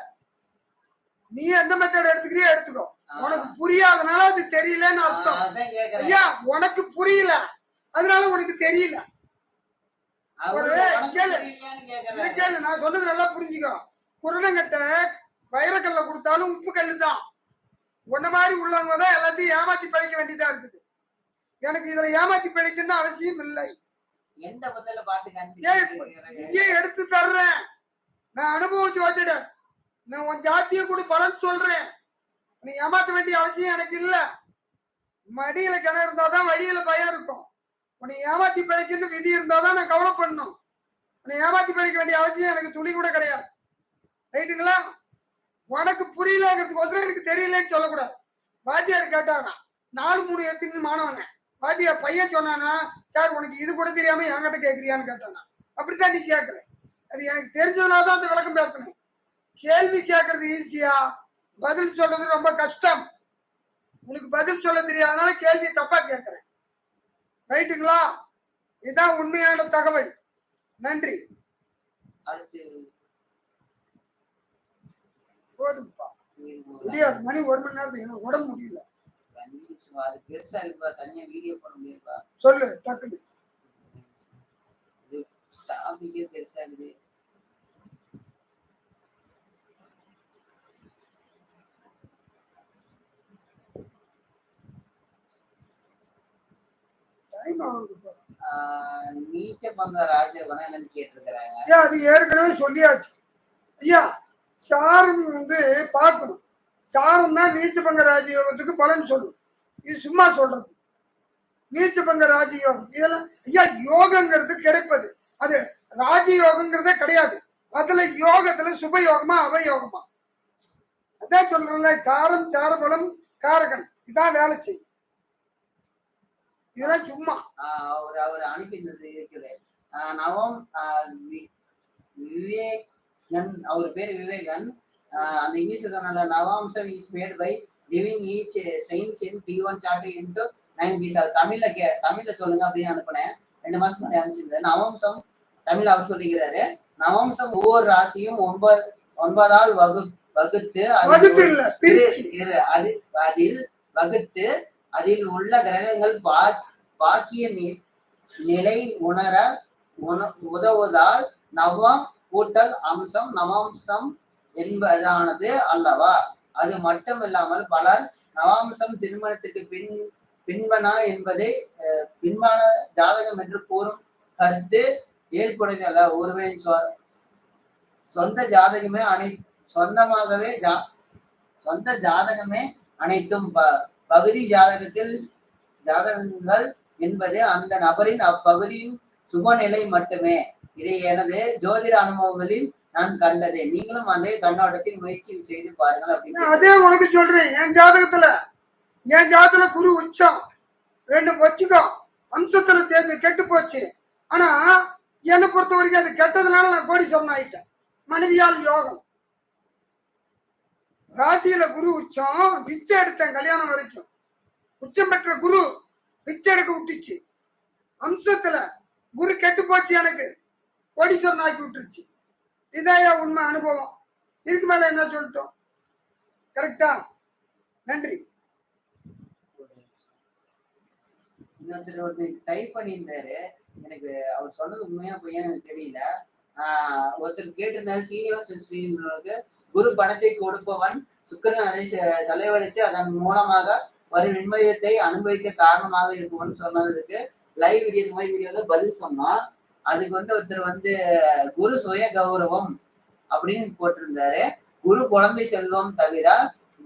நீ எந்த மெத்தட் எடுத்துக்கிறியோ எடுத்துக்கோ. உனக்கு புரியாதனால அது தெரியலன்னு அர்த்தம். ஐயா உனக்கு புரியல, அதனால உனக்கு தெரியல. ஒரு கேளு, நான் சொன்னது நல்லா புரிஞ்சுக்கோ. குருடங்கட்ட வைரக்கல்ல கொடுத்தாலும் உப்பு கல்லு தான். உன்ன மாதிரி உள்ளவங்க தான் எல்லாத்தையும் ஏமாத்தி படைக்க வேண்டியதா இருக்குது. எனக்கு இதுல ஏமாத்தி படைக்கணும்னு அவசியம் இல்லை. ஏன் எடுத்து தர்றேன், நான் அனுபவம் ஜோதிட. நான் உன் ஜாத்திய கூட பலன் சொல்றேன். நீ ஏமாத்த வேண்டிய அவசியம் எனக்கு இல்ல. மடியில கிணறு இருந்தாதான் வழியில பயம் இருக்கும். உன்னை ஏமாத்தி பிழைக்கணும் விதி இருந்தாதான் நான் கவலைப்படணும். உன்னை ஏமாத்தி பிழைக்க வேண்டிய அவசியம் எனக்கு துளி கூட கிடையாது. ரைட்டுங்களா? உனக்கு புரியலங்கிறதுக்கோசரம் எனக்கு தெரியலன்னு சொல்லக்கூடாது. வாத்தியார் கேட்டானா 4-3 எத்தின்னு மாணவன வாத்தியார் பையன் சொன்னானா, சார் உனக்கு இது கூட தெரியாம என்கிட்ட கேட்கறியான்னு கேட்டானா. அப்படித்தான் நீ கேட்கற. அது எனக்கு தெரிஞ்சதுனாலதான் அந்த விளக்கம் பேசுனேன். கேள்வி கேட்கறது ஈஸியா, பதில் சொல்றது ரொம்ப கஷ்டம். உனக்கு பதில் சொல்ல தெரியாதனால கேள்வி தப்பா கேட்கிறேன். ரைட்டுங்களா? இதுதான் உண்மையான தகவல். நன்றி. போதும்பா, முடியாது. மணி 1 மணி நேரத்துக்கு எனக்கு உடம்பு முடியல. சொல்லு டக்குனு. நீச்சபங்க ராஜயோகம் என்னன்னு கேட்டிருக்கிறாங்க. அது ஏற்கனவே சொல்லியாச்சு ஐயா. சாரம் பார்க்கணும். சாரம் தான் நீச்சபங்க ராஜயோகத்துக்கு பலன் சொல்லும். இது சும்மா சொல்றது. நீச்சபங்க ராஜயோகம் இதெல்லாம் ஐயா யோகங்கிறது கிடைப்பது, அது ராஜயோகங்கிறதே கிடையாது. அதுல யோகத்துல சுபயோகமா அவயோகமா அதான் சொல்றேன்ல. சாரம் சாரபலம் காரகன் இதான் வேலை செய்யும். இதெல்லாம் சும்மா அவர் அனுப்பினது இருக்குது. நவம் விவேகன், அவர் பேரு விவேகன். அந்த இங்கிலீஷ்ல சொன்ன நவாம்சம் is made by living each science in D1 chart into 9 pieces. தமிழ்ல சொல்லுங்க அப்படின்னு அனுப்பினேன். 2 மாசம் முன்னாடி அனுப்பிச்சிருந்தேன். நவம்சம் தமிழ் அவர் சொல்லிக்கிறாரு. நவம்சம் ஒவ்வொரு ராசியும் 9ஆல் வகுத்து அதில் உள்ள கிரகங்கள் பாக்கிய நிலை உணர உதவுவதால் நவம் கூட்டல் அம்சம் நவாம்சம் என்பதானது அல்லவா? அது மட்டுமில்லாமல் பலர் நவாம்சம் திருமணத்துக்கு பின்பனா என்பதை பின்பான ஜாதகம் என்று கூறும் கருத்து ஏற்புடையது அல்ல. ஒருவரின் சொந்த ஜாதகமே அனைத்தும் பகுதி ஜாதகங்கள் என்பது அந்த நபரின் அப்பகுதியின் சுபநிலை மட்டுமே. இதை எனது ஜோதிட அனுபவங்களில் நான் கண்டது. நீங்களும் அதே கண்ணோட்டத்தில் முயற்சி செய்து பாருங்கள் அப்படின்னு. அதே உனக்கு சொல்றேன். என் ஜாதகத்துல குரு உச்சம் 2 வச்சுக்கோ. அம்சத்துல தேர்ந்து கெட்டு போச்சு. ஆனா என்னை பொறுத்த வரைக்கும் அது கெட்டதுனால நான் கோடீஸ்வரன் ஆயிட்டேன். மனைவியால் யோகம். ராசியில குரு உச்சம், பிச்சை எடுத்தேன் கல்யாணம் வரைக்கும். உச்சம் பெற்ற குரு பிச்சை எடுக்க விட்டுச்சு. அம்சத்துல குரு கெட்டு போச்சு, எனக்கு கோடீஸ்வரன் ஆக்கி விட்டுருச்சு. இதான் உண்மை அனுபவம். இதுக்கு மேல என்ன சொல்லிட்டோம்? கரெக்டா? நன்றி. இன்னொருத்தர் ஒருத்தர் டைப் பண்ணியிருந்தாரு. எனக்கு அவர் சொன்னது உண்மையா பொய்யான்னு எனக்கு தெரியல. ஒருத்தர் கேட்டிருந்தாரு, சீனிவாசன் ஸ்ரீங்கிறவருக்கு குரு பணத்தை கொடுப்பவன் சுக்கிரன் அதை செலவழித்து அதன் மூலமாக வரும் நிம்மதியத்தை அனுபவிக்க காரணமாக இருக்கும்னு சொன்னதுக்கு லைவ் வீடியோ இந்த மாதிரி வீடியோல பதில் சொன்னோம். அதுக்கு ஒருத்தர் குரு சுய கௌரவம் அப்படின்னு போட்டிருந்தாரு. குரு குழந்தை செல்வம் தவிர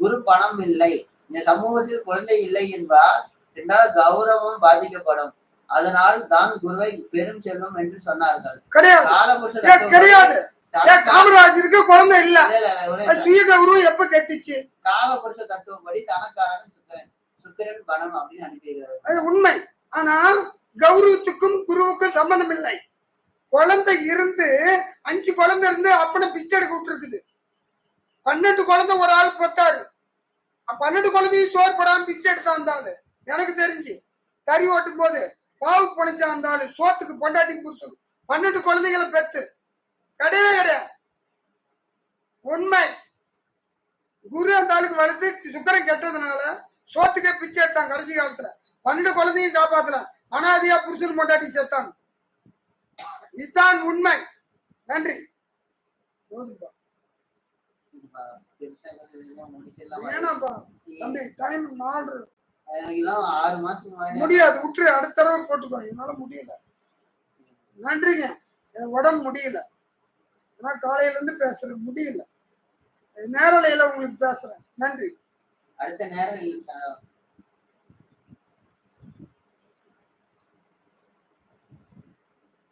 குரு பணம் இல்லை. இந்த சமூகத்தில் குழந்தை இல்லை என்றால் கௌரவம் பாதிக்கப்படும். அதனால் தான் குருவை பெரும் செல்வம் என்று சொன்னார்கள். கிடையாது. காமராஜருக்கு குழந்தை இல்ல. சுய கௌரவம் எப்ப கெட்டுச்சு? காலபுருஷ தத்துவப்படி தனக்காரன் சுக்கிரன். சுக்கிரன் பணம் அப்படின்னு அனுப்பிடுறாரு. அது உண்மை. ஆனா கௌரவத்துக்கும் குருவுக்கும் சம்பந்தம் இல்லை. குழந்தை இருந்து 5 குழந்தை இருந்து அப்பனை பிச்சை எடுக்க விட்டுருக்குது. 12 குழந்தை ஒரு ஆள் பத்தாரு. 12 குழந்தையும் சோறு படாம பிச்சை எடுத்தா இருந்தாலும் எனக்கு தெரிஞ்சு தறி ஓட்டும் போது பாவு பணிச்சா இருந்தாலும் சோத்துக்கு பொண்டாட்டி புருஷன் 12 குழந்தைகளை பெத்து கிடையவே கிடையாது. உண்மை. குரு அந்த ஆளுக்கு வளர்த்து சுக்கரன் கெட்டதுனால சோத்துக்கே பிச்சை எடுத்தான். கடைசி காலத்துல 12 குழந்தையும் காப்பாத்தல. அனாதியா புருஷன் பொண்டாட்டி செத்தான். இதுதான் உண்மை. நன்றி. ஏனாப்பா தம்பி டைம் 4 முடியாது. விட்டுரு, அடுத்த தடவை போட்டுக்கோ. என்னால முடியல. நன்றிங்க. என் உடம்பு முடியல. ஏன்னா காலையில இருந்து பேசுறேன், முடியல. நேரலையில உங்களுக்கு பேசுறேன். நன்றி. அடுத்த நேரம்